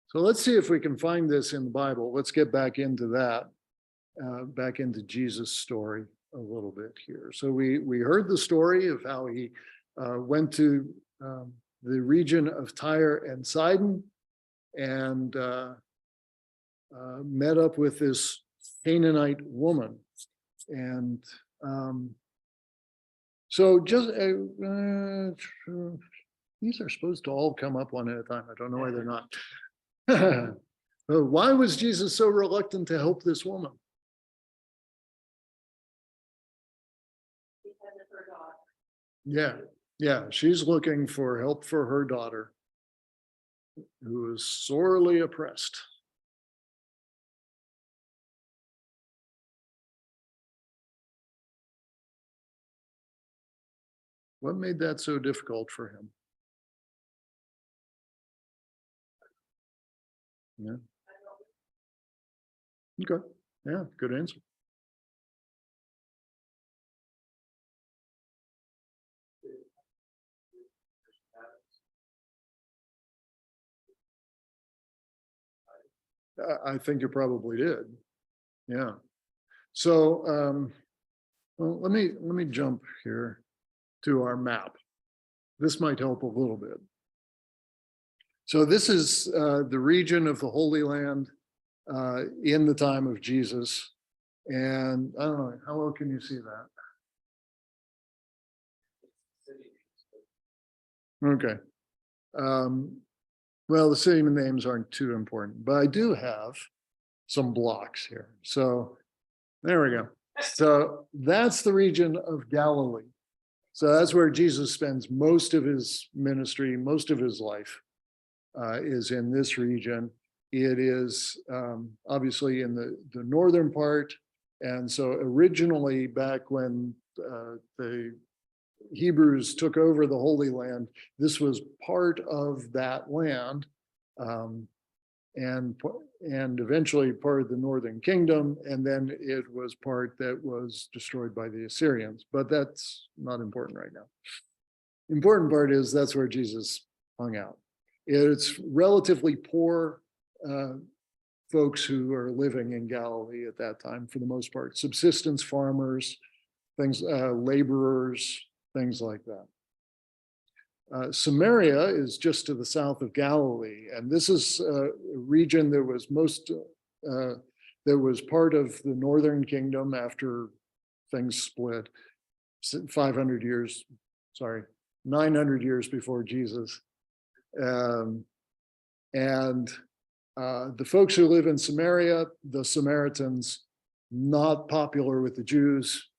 So let's see if we can find this in the Bible. Let's get back into that, back into Jesus' story a little bit here. So we heard the story of how he went to the region of Tyre and Sidon and met up with this Canaanite woman. And so just these are supposed to all come up one at a time. I don't know why they're not. Why was Jesus so reluctant to help this woman? Because of her daughter. Yeah, she's looking for help for her daughter, who is sorely oppressed. What made that so difficult for him? Yeah. Okay. Yeah, good answer. I think you probably did. Yeah. So well, let me jump here to our map. This might help a little bit. So this is the region of the Holy Land in the time of Jesus. And I don't know, how well can you see that? Okay. Well, the city names aren't too important, but I do have some blocks here. So there we go. So that's the region of Galilee. So that's where Jesus spends most of his ministry, most of his life is in this region. It is obviously in the northern part. And so originally back when the Hebrews took over the Holy Land, this was part of that land, and eventually part of the Northern Kingdom, and then it was part that was destroyed by the Assyrians. But that's not important right now. Important part is that's where Jesus hung out. It's relatively poor folks who are living in Galilee at that time, for the most part, subsistence farmers, things, laborers, things like that. Samaria is just to the south of Galilee, and this is a region that was that was part of the Northern Kingdom after things split 900 years before Jesus. And the folks who live in Samaria, the Samaritans, not popular with the Jews,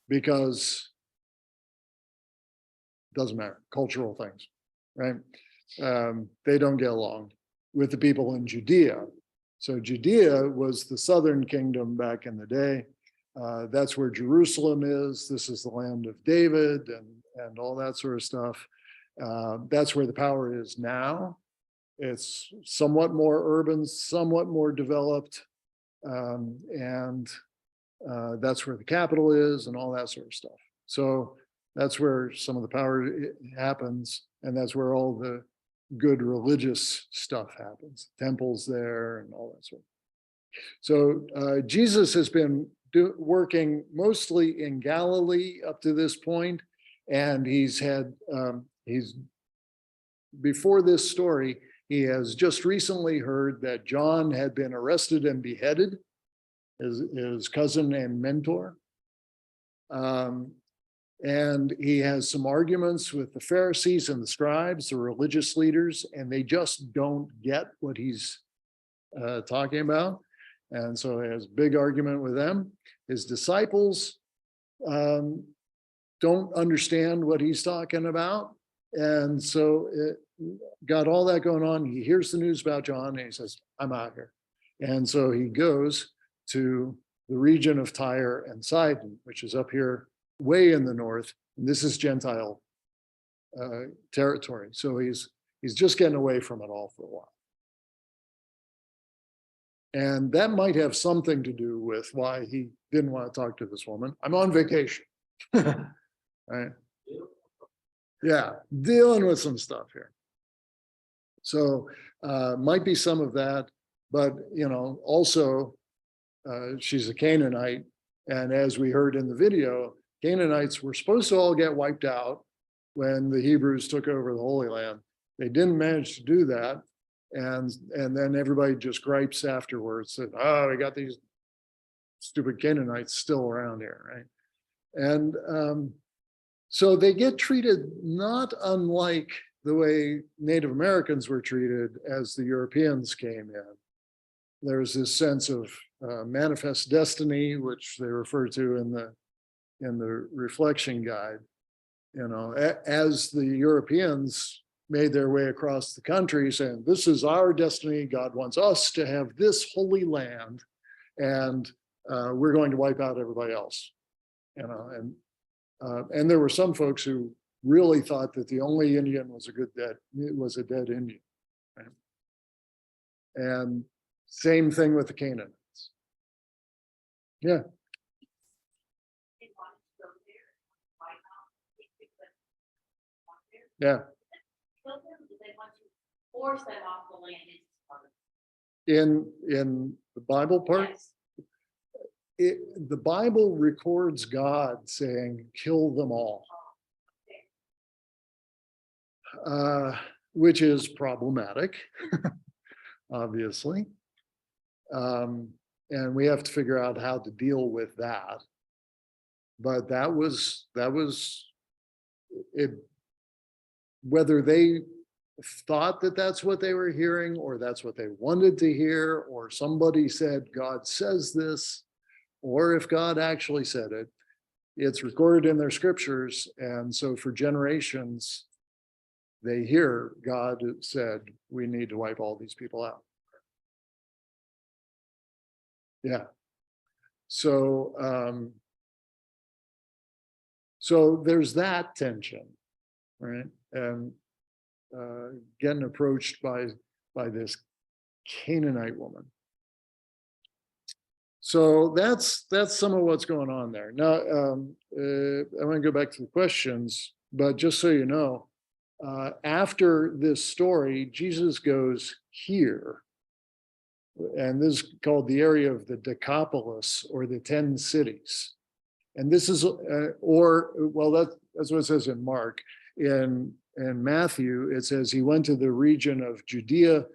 because doesn't matter, cultural things, right? They don't get along with the people in Judea. So Judea was the southern kingdom back in the day. That's where Jerusalem is. This is the land of David and all that sort of stuff. That's where the power is now. It's somewhat more urban, somewhat more developed, and that's where the capital is and all that sort of stuff. So that's where some of the power happens, and that's where all the good religious stuff happens. Temples there and all that sort of. So Jesus has been working mostly in Galilee up to this point, and he's before this story, he has just recently heard that John had been arrested and beheaded, his cousin and mentor. And he has some arguments with the Pharisees and the scribes, the religious leaders, and they just don't get what he's talking about. And so he has a big argument with them. His disciples don't understand what he's talking about. And so it got all that going on. He hears the news about John and he says, I'm out here. And so he goes to the region of Tyre and Sidon, which is up here way in the north. And this is Gentile territory. So he's just getting away from it all for a while. And that might have something to do with why he didn't want to talk to this woman. I'm on vacation. Right? Yeah, dealing with some stuff here. So might be some of that, but also she's a Canaanite. And as we heard in the video, Canaanites were supposed to all get wiped out when the Hebrews took over the Holy Land. They didn't manage to do that. And then everybody just gripes afterwards that, oh, we got these stupid Canaanites still around here, right? And so they get treated not unlike the way Native Americans were treated as the Europeans came in. There's this sense of manifest destiny, which they refer to in the reflection guide. As the Europeans made their way across the country saying, this is our destiny. God wants us to have this holy land, and we're going to wipe out everybody else. And there were some folks who really thought that the only Indian was a dead Indian. Right? And same thing with the Canaanites. Yeah. Yeah. Force them off the land. In the Bible part, Yes. the Bible records God saying, kill them all, which is problematic, obviously. And we have to figure out how to deal with that. But that was it. Whether they thought that that's what they were hearing, or that's what they wanted to hear, or somebody said, God says this, or if God actually said it, it's recorded in their scriptures. And so for generations, they hear God said, we need to wipe all these people out. Yeah. So, so there's that tension, right? And getting approached by this Canaanite woman. So that's some of what's going on there. Now, I want to go back to the questions, but just so you know, after this story, Jesus goes here. And this is called the area of the Decapolis, or the 10 cities. And this is, that's what it says in Mark. In Matthew, it says he went to the region of Judea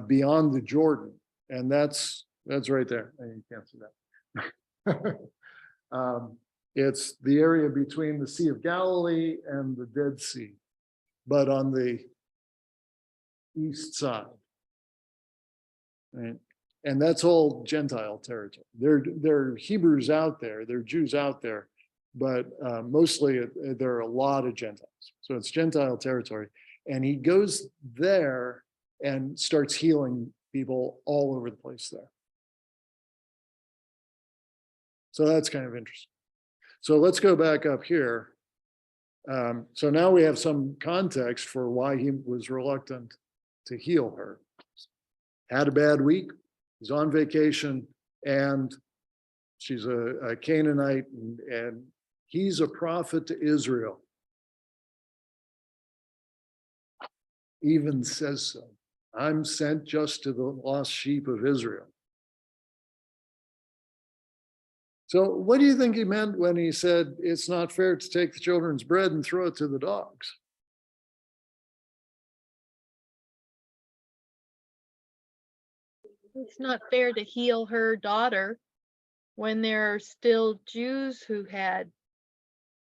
beyond the Jordan. And that's right there. You can't see that. It's the area between the Sea of Galilee and the Dead Sea, but on the east side. Right? And that's all Gentile territory. There are Hebrews out there, there are Jews out there, but mostly there are a lot of Gentiles. So it's Gentile territory. And he goes there and starts healing people all over the place there. So that's kind of interesting. So let's go back up here. So now we have some context for why he was reluctant to heal her. Had a bad week, he's on vacation, and she's a Canaanite, and he's a prophet to Israel. Even says so. I'm sent just to the lost sheep of Israel. So what do you think he meant when he said, it's not fair to take the children's bread and throw it to the dogs? It's not fair to heal her daughter when there are still Jews who had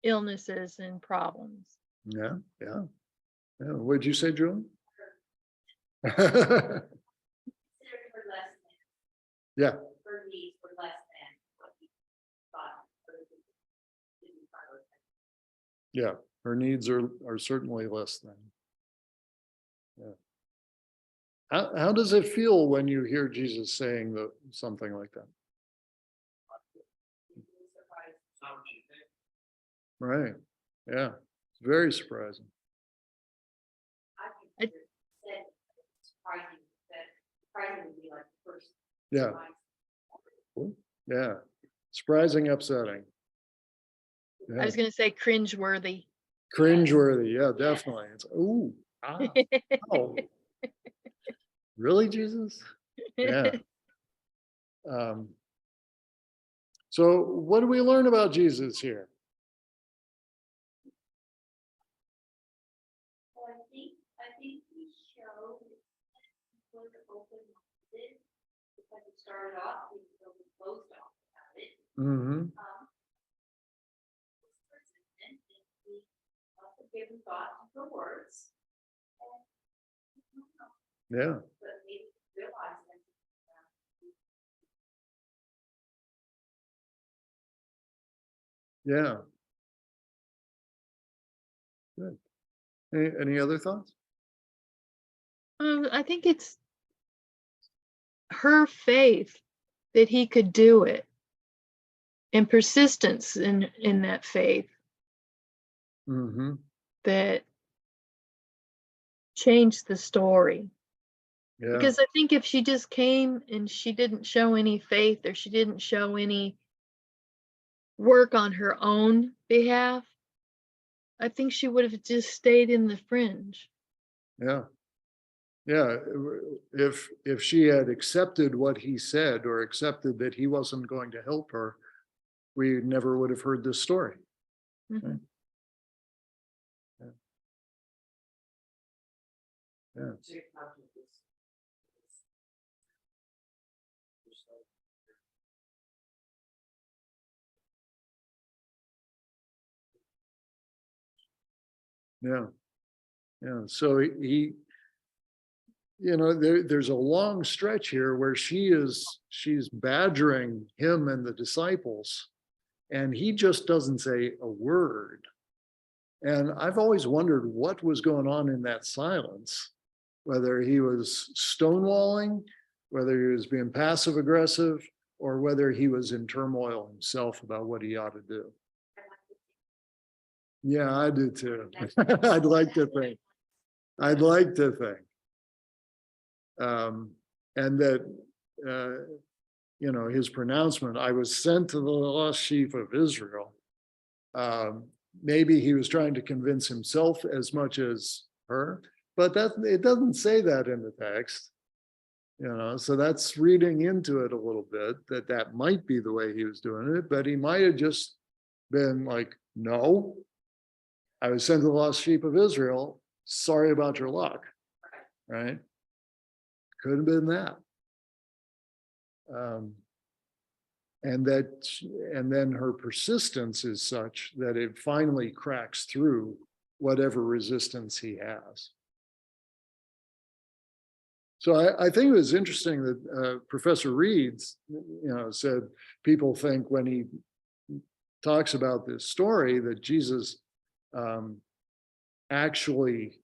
illnesses and problems. Yeah. What'd you say, Julie? Considered her less than. Yeah. Her needs were less than what he thought. Didn't prioritize. Yeah, her needs are certainly less than. Yeah. How does it feel when you hear Jesus saying something like that? It's not what you think. Right. Yeah. It's very surprising. I think you said surprising, that surprising would be like the first. Yeah. Yeah. Surprising, upsetting. I Yeah. was going to say cringeworthy. Cringeworthy. Yeah, definitely. It's ooh, oh, really, Jesus? Yeah. So what do we learn about Jesus here? Well, I think he showed he was open-minded, because it started off, he was really closed off about it. Mm-hmm. Was persistent, and he also gave him thought to her words. And, I don't know, Yeah. but maybe realize that. Yeah. Good. Any other thoughts? I think it's her faith that he could do it, and persistence in that faith Mm-hmm. that changed the story. Yeah. Because I think if she just came and she didn't show any faith, or she didn't show any work on her own behalf, I think she would have just stayed in the fringe. Yeah. Yeah. If she had accepted what he said, or accepted that he wasn't going to help her, we never would have heard this story. Mhm. Yeah. Yeah. Take time to this. Just like- Yeah. Yeah. So he, there's a long stretch here where she's badgering him and the disciples, and he just doesn't say a word. And I've always wondered what was going on in that silence, whether he was stonewalling, whether he was being passive aggressive, or whether he was in turmoil himself about what he ought to do. Yeah, I do too. I'd like to think. I'd like to think. And that, his pronouncement, I was sent to the lost sheep of Israel. Maybe he was trying to convince himself as much as her, but it doesn't say that in the text. So that's reading into it a little bit, that might be the way he was doing it, but he might have just been like, no, I was sent to the lost sheep of Israel. Sorry about your luck. Right? Could have been that. And then her persistence is such that it finally cracks through whatever resistance he has. So I think it was interesting that Professor Reeds, said people think when he talks about this story that Jesus actually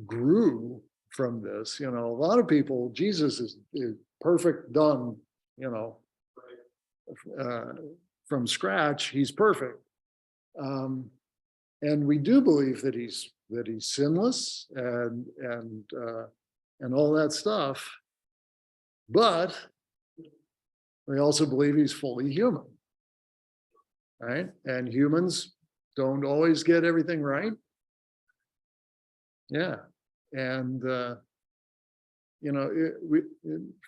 grew from this. A lot of people, Jesus is perfect, done, from scratch. He's perfect. And we do believe that he's sinless and all that stuff. But we also believe he's fully human. Right? And humans don't always get everything right. Yeah. And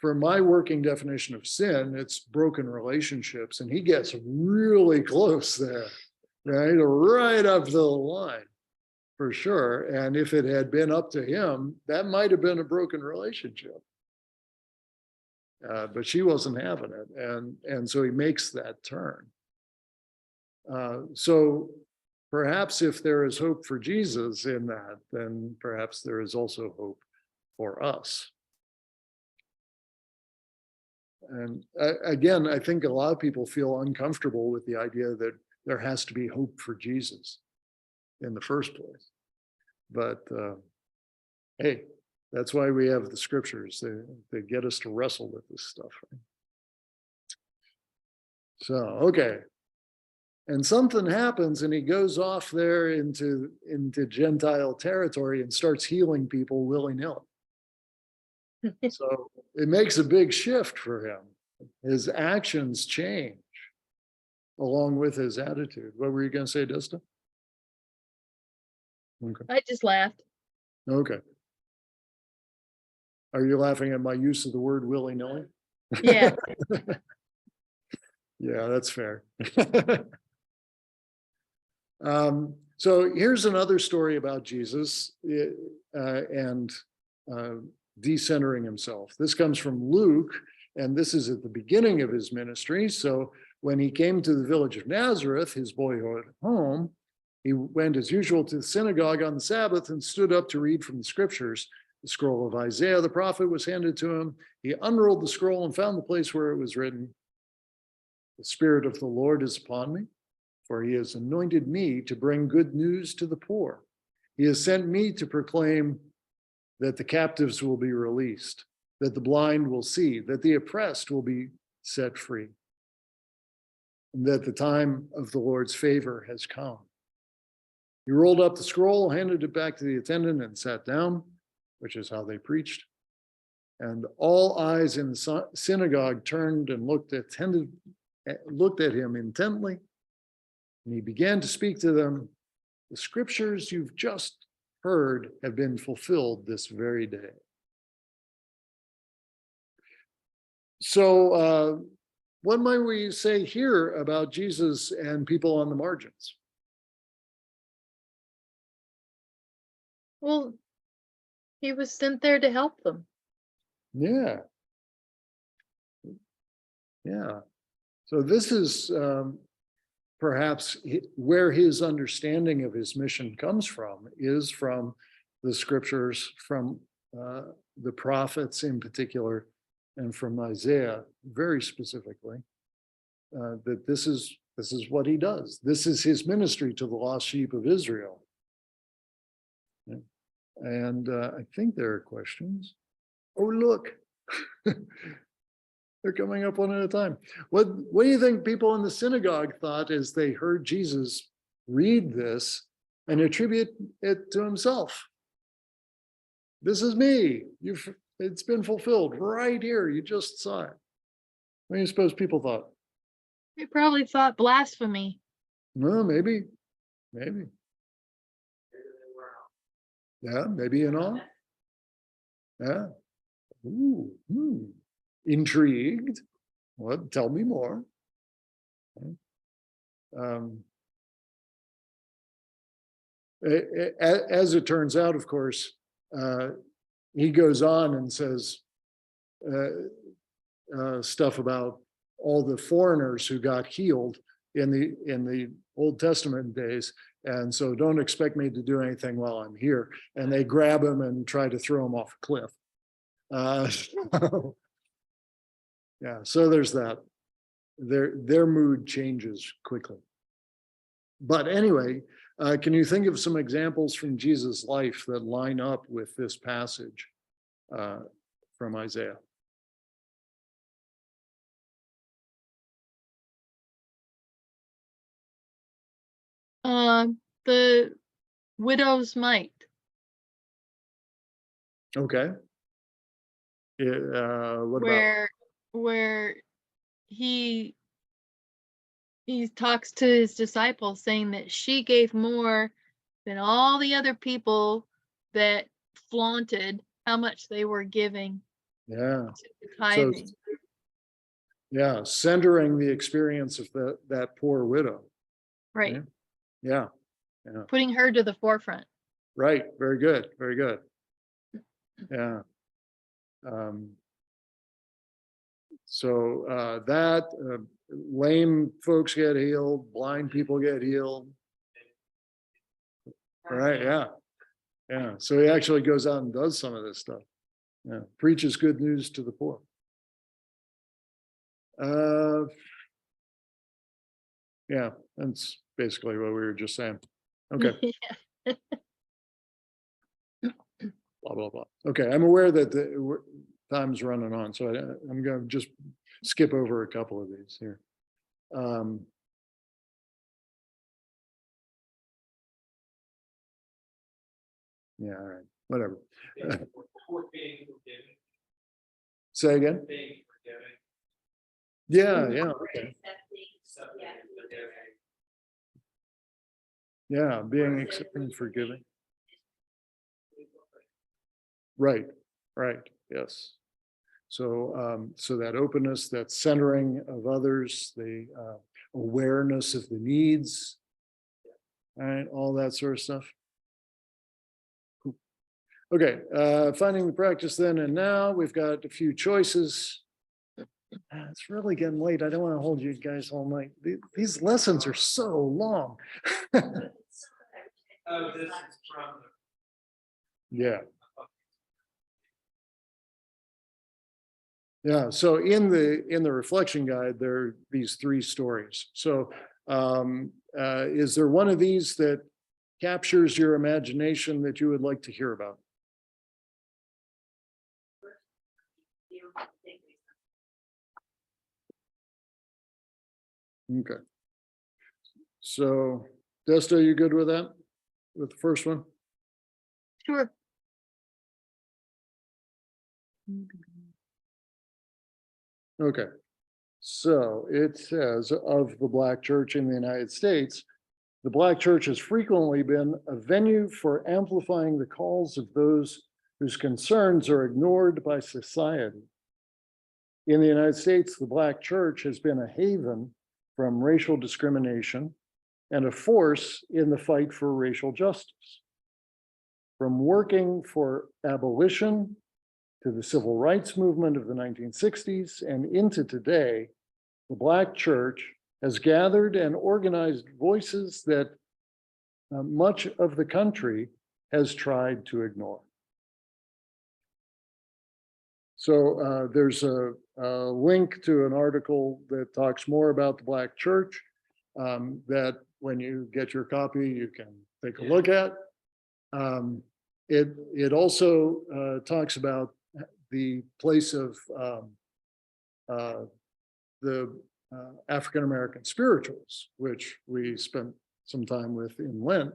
for my working definition of sin, it's broken relationships, and he gets really close there, right up the line, for sure. And if it had been up to him, that might have been a broken relationship. But she wasn't having it, and so he makes that turn. So perhaps if there is hope for Jesus in that, then perhaps there is also hope for us. And again, I think a lot of people feel uncomfortable with the idea that there has to be hope for Jesus in the first place. But hey, that's why we have the scriptures. They get us to wrestle with this stuff. Right? So, okay. And something happens and he goes off there into Gentile territory and starts healing people willy-nilly. So it makes a big shift for him. His actions change along with his attitude. What were you going to say, Dista? Okay. I just laughed. Okay. Are you laughing at my use of the word willy-nilly? Yeah. Yeah, that's fair. So here's another story about Jesus and decentering himself. This comes from Luke, and this is at the beginning of his ministry. So when he came to the village of Nazareth, his boyhood home, he went as usual to the synagogue on the Sabbath and stood up to read from the scriptures. The scroll of Isaiah, the prophet, was handed to him. He unrolled the scroll and found the place where it was written, "The Spirit of the Lord is upon me, for he has anointed me to bring good news to the poor. He has sent me to proclaim that the captives will be released, that the blind will see, that the oppressed will be set free, and that the time of the Lord's favor has come." He rolled up the scroll, handed it back to the attendant, and sat down, which is how they preached. And all eyes in the synagogue turned and looked at him intently. And he began to speak to them, "The scriptures you've just heard have been fulfilled this very day." So what might we say here about Jesus and people on the margins? Well, he was sent there to help them. Yeah. Yeah. So this is perhaps where his understanding of his mission comes from, is from the scriptures, from the prophets in particular, and from Isaiah very specifically, that this is what he does. This is his ministry to the lost sheep of Israel. And I think there are questions. Oh, look. They're coming up one at a time. What do you think people in the synagogue thought as they heard Jesus read this and attribute it to himself? This is me. It's been fulfilled right here. You just saw it. What do you suppose people thought? They probably thought blasphemy. Well, maybe. Yeah, maybe in awe. Yeah. Ooh. Intrigued. Well, tell me more. As it turns out, of course, he goes on and says stuff about all the foreigners who got healed in the Old Testament days. And so don't expect me to do anything while I'm here. And they grab him and try to throw him off a cliff. Yeah, so there's that. Their mood changes quickly. But anyway, can you think of some examples from Jesus' life that line up with this passage from Isaiah? The widow's mite. Okay. What about? Where he talks to his disciples saying that she gave more than all the other people that flaunted how much they were giving. Yeah. Tithing. So, yeah, centering the experience of that poor widow. Right. Yeah. Putting her to the forefront. Right. Very good. Yeah. So that lame folks get healed, blind people get healed. Right. Yeah. So he actually goes out and does some of this stuff. Yeah. Preaches good news to the poor. Yeah, that's basically what we were just saying. Okay, blah, blah, blah. Okay, I'm aware that the time's running on, so I'm gonna just skip over a couple of these here. Yeah, all right, whatever. Fourth being forgiving, Say again? being forgiving, Yeah, okay. Accepting, accepting, yeah. and forgiving. Yeah, being accepting and forgiving. Right, right, yes. So, so that openness, that centering of others, the awareness of the needs, right, all that sort of stuff. Cool. Okay, finding the practice then and now, we've got a few choices. It's really getting late. I don't want to hold you guys all night. These lessons are so long. Oh, this is from Yeah. Yeah, so in the reflection guide, there are these three stories. So is there one of these that captures your imagination that you would like to hear about? Okay. So Desta, are you good with that? With the first one? Sure. Okay. So it says of the Black church in the United States, the Black church has frequently been a venue for amplifying the calls of those whose concerns are ignored by society. In the United States, the Black church has been a haven from racial discrimination and a force in the fight for racial justice. From working for abolition to the civil rights movement of the 1960s and into today, the Black church has gathered and organized voices that much of the country has tried to ignore. So there's a link to an article that talks more about the Black church that when you get your copy, you can take a look at. It also talks about the place of the African-American spirituals, which we spent some time with in Lent.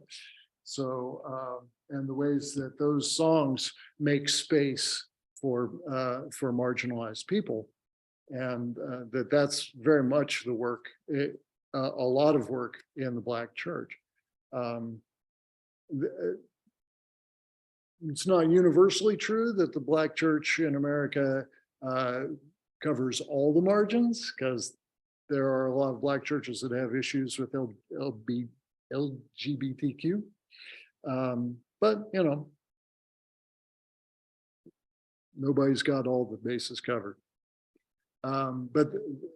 So, and the ways that those songs make space for marginalized people. And that's very much the work, a lot of work in the Black church. It's not universally true that the Black church in America covers all the margins, because there are a lot of Black churches that have issues with LGBTQ. But, you know, nobody's got all the bases covered. But,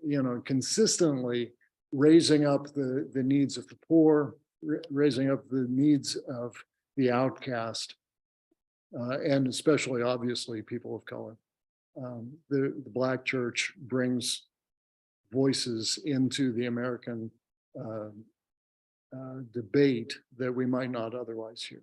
you know, consistently raising up the needs of the poor, raising up the needs of the outcast, and especially, obviously, people of color. The Black church brings voices into the American debate that we might not otherwise hear.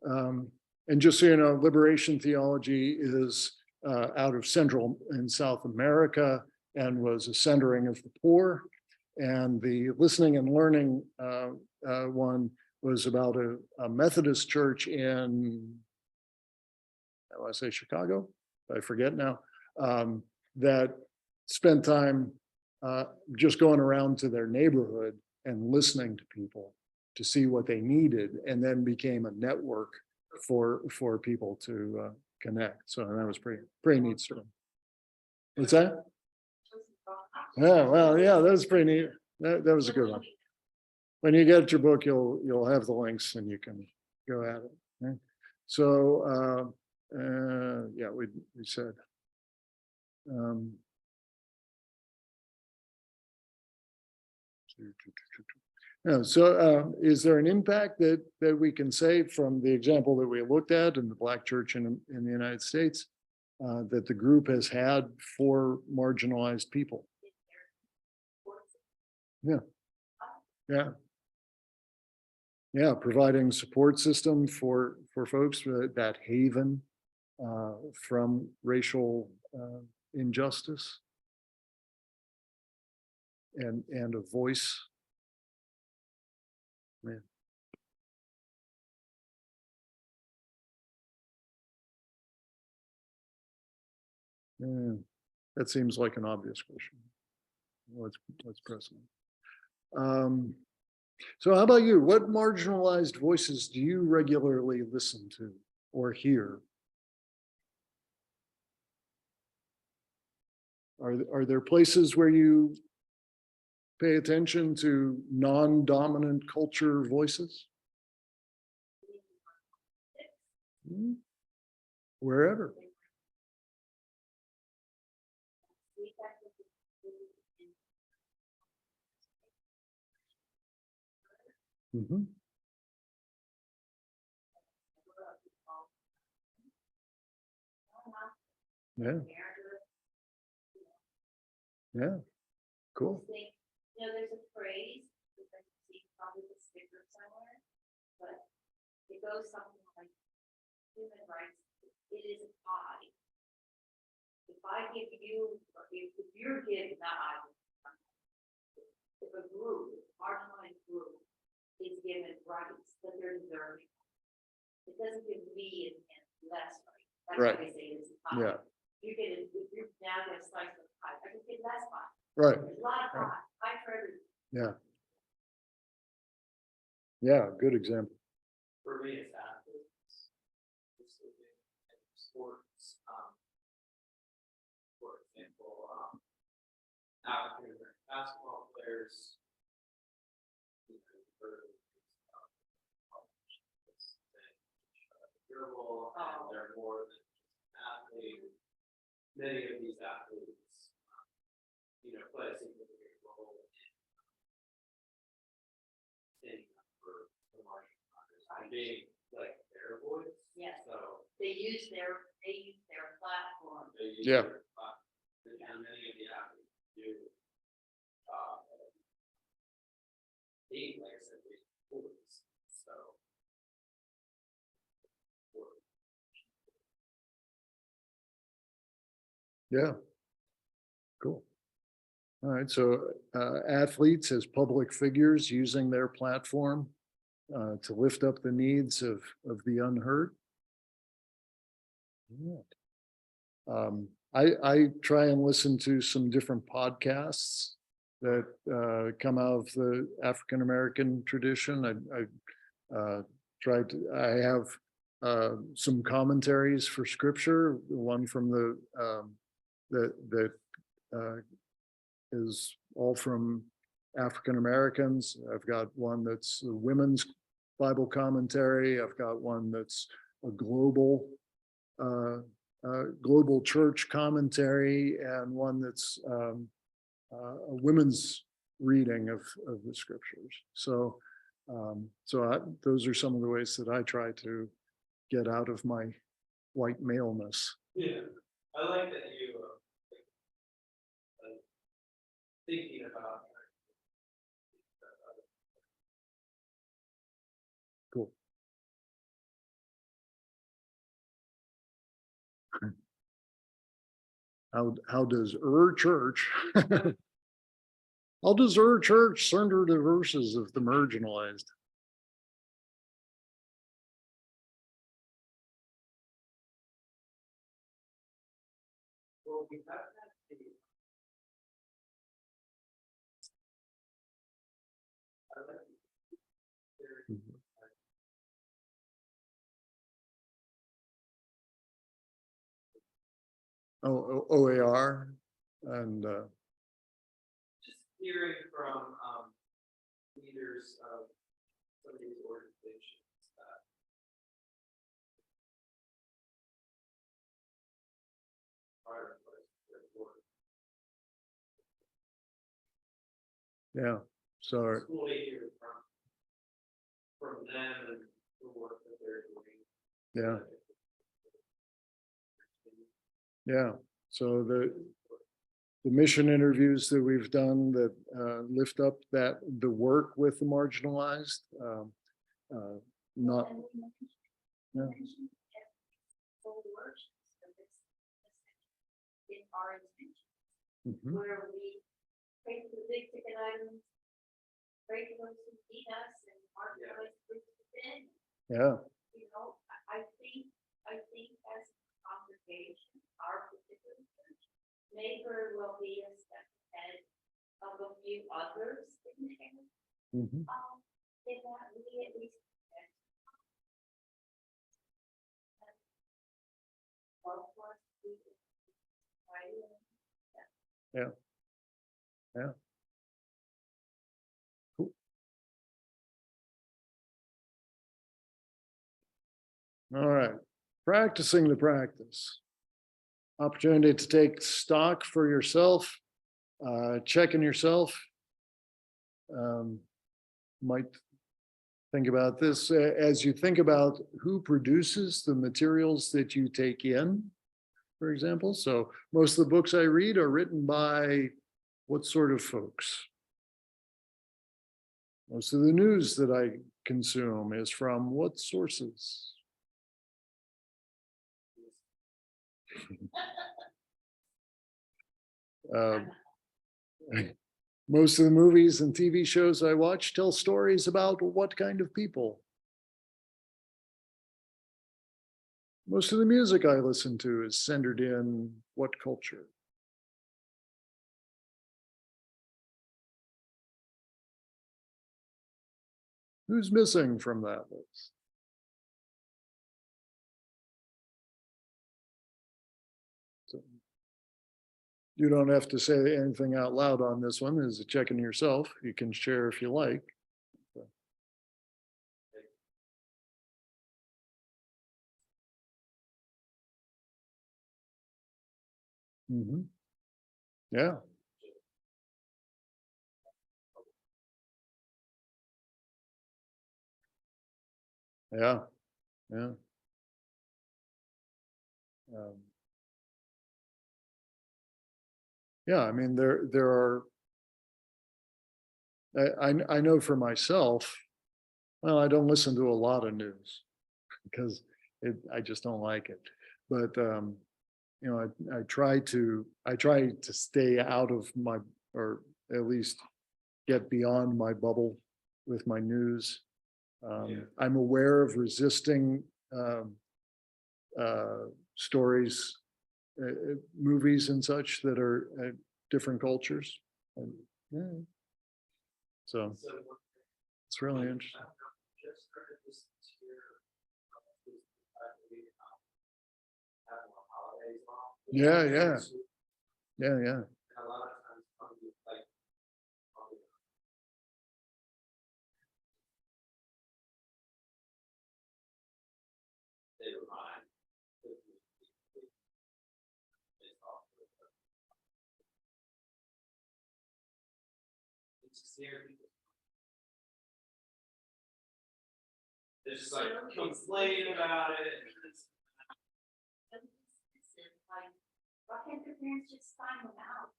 And just so you know, liberation theology is out of Central and South America and was a centering of the poor. And the listening and learning one was about a Methodist church in, I want to say Chicago, I forget now, that spent time just going around to their neighborhood and listening to people to see what they needed, and then became a network for people to connect. So that was pretty neat stuff. What's that? Yeah, well, yeah, that was pretty neat. That was a good one. When you get your book, you'll have the links and you can go at it. Okay? So yeah, we said. Yeah, so is there an impact that we can say from the example that we looked at in the Black church in the United States that the group has had for marginalized people? Yeah. Yeah, providing support system for folks, that haven from racial injustice. And a voice. Man. Yeah, that seems like an obvious question. Let's press on. So how about you? What marginalized voices do you regularly listen to or hear? Are there places where you pay attention to non-dominant culture voices? Wherever. Mm-hmm. Yeah. Yeah. Cool. You know, there's a phrase, you can see probably the sticker somewhere, but it goes something like human rights, it is a pie. If I give you, or if you're given, not I, if a group, a marginalized group is given rights that they're deserving, it doesn't give me and less right. That's Right. why they say it's a pie. Yeah. You get it, if you're now gonna slice of pie, I can get less pie. Right. There's a lot of pie, pie for everyone. Yeah. Yeah. Good example. For me, it's athletes. Just looking at sports, for example, African American basketball players. Durable, and they're more than just athletes. Many of these athletes, play a significant role in for the marginalized and being like their voice. Yes. So They use their platform. they use Yeah. their platform, and many of the athletes do. Being, like I said, being voice. So. Yeah. Cool. All right. So athletes as public figures using their platform to lift up the needs of the unheard. Yeah. I try and listen to some different podcasts that come out of the African American tradition. I have some commentaries for scripture, one from that is all from African Americans. I've got one that's a women's Bible commentary. I've got one that's a global church commentary, and one that's a women's reading of the scriptures. So those are some of the ways that I try to get out of my white maleness. Yeah, I like that you thinking about. Cool. How does church? How does church center the verses of the marginalized? Well, we have that. I like OAR and just hearing from leaders of some of these organizations that are their work. yeah. So It's cool to hear from them and the work that they're doing. yeah. Yeah. So the mission interviews that we've done that lift up the work with the marginalized. Not, And we mentioned- Yeah. mentioned full worship, so it's our intention, Mhm. where we pray for the big ticket items, pray for those who need us, and marginalize the sin. Yeah, You know, I think as a congregation, our particular church may very well be a step ahead of a few others in the area. mhm. In that we at least. Well, for us, we can try to- Yeah. Yeah. Cool. All right, practicing the practice. Opportunity to take stock for yourself, checking yourself. Might think about this as you think about who produces the materials that you take in, for example. So most of the books I read are written by what sort of folks? Most of the news that I consume is from what sources? Uh, most of the movies and TV shows I watch tell stories about what kind of people? Most of the music I listen to is centered in what culture? Who's missing from that list? So, you don't have to say anything out loud on this one. Is it checking yourself? You can share if you like. Mhm. Yeah. Yeah. Yeah. Yeah, I mean, there are, I know for myself, well, I don't listen to a lot of news because I just don't like it. But you know, I try to stay out of my, or at least get beyond my bubble with my news. I'm aware of resisting stories, movies and such that are different cultures. And, yeah. So it's really interesting. Just started this year. Have more holidays off. Yeah, yeah. Yeah, yeah. And a lot of times, like, they remind. It's scary. They're just like complain about it. Like, why can't the parents just sign them out?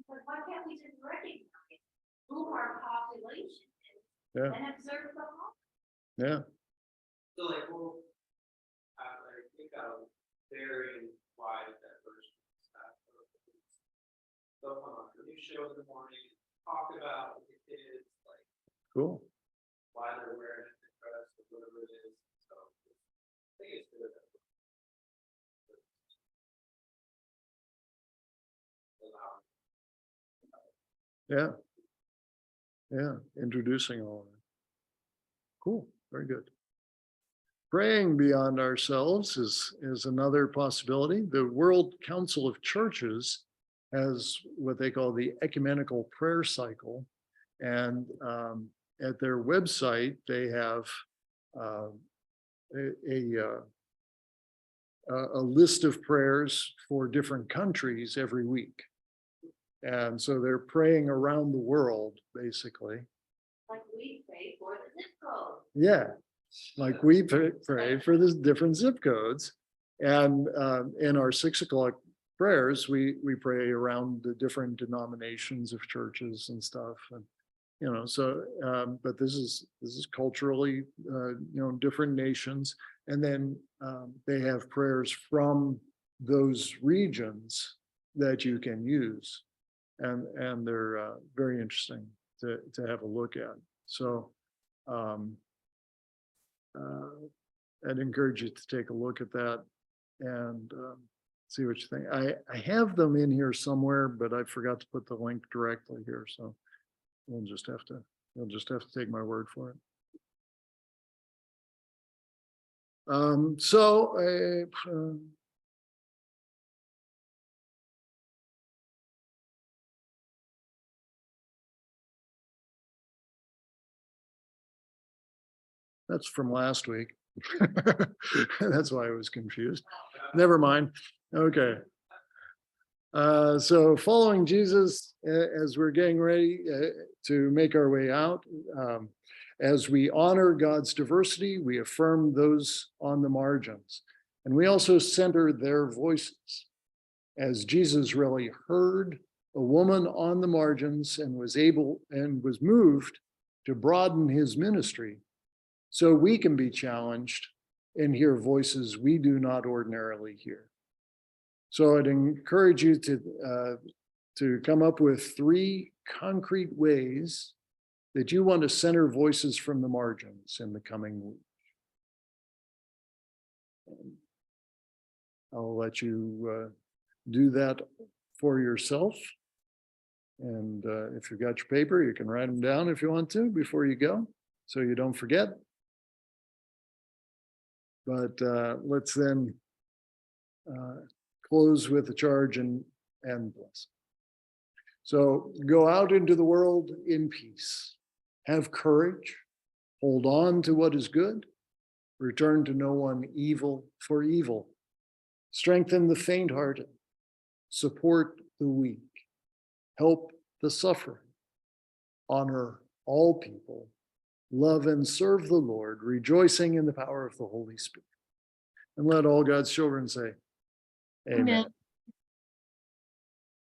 But why can't we just recognize who our population is Yeah. and observe the law? Yeah. So like, well, I think a very wide diverse staff. They'll come on the news show in the morning, talk about with the kids, like Cool. why they're wearing it, the dress, or whatever it is. So I think it's good. Yeah. Yeah. Introducing all of it. Cool. Very good. Praying beyond ourselves is another possibility. The World Council of Churches has what they call the ecumenical prayer cycle. And at their website, they have a list of prayers for different countries every week. And so they're praying around the world, basically. Like we pray for the zip code. Yeah, like we pray for the different zip codes. And in our 6 o'clock prayers, we pray around the different denominations of churches and stuff. And, so, but this is culturally, different nations. And then they have prayers from those regions that you can use. And they're very interesting to have a look at. So I'd encourage you to take a look at that and see what you think. I have them in here somewhere, but I forgot to put the link directly here. So you'll just have to take my word for it. That's from last week. That's why I was confused. Never mind. Okay. So following Jesus, as we're getting ready to make our way out, as we honor God's diversity, we affirm those on the margins, and we also center their voices. As Jesus really heard a woman on the margins and was moved to broaden his ministry, so we can be challenged and hear voices we do not ordinarily hear. So I'd encourage you to come up with 3 concrete ways that you want to center voices from the margins in the coming week. I'll let you do that for yourself. And if you've got your paper, you can write them down if you want to before you go, so you don't forget. But let's then close with a charge and bless. So go out into the world in peace. Have courage. Hold on to what is good. Return to no one evil for evil. Strengthen the faint-hearted. Support the weak. Help the suffering. Honor all people. Love and serve the Lord, rejoicing in the power of the Holy Spirit. And let all God's children say, Amen.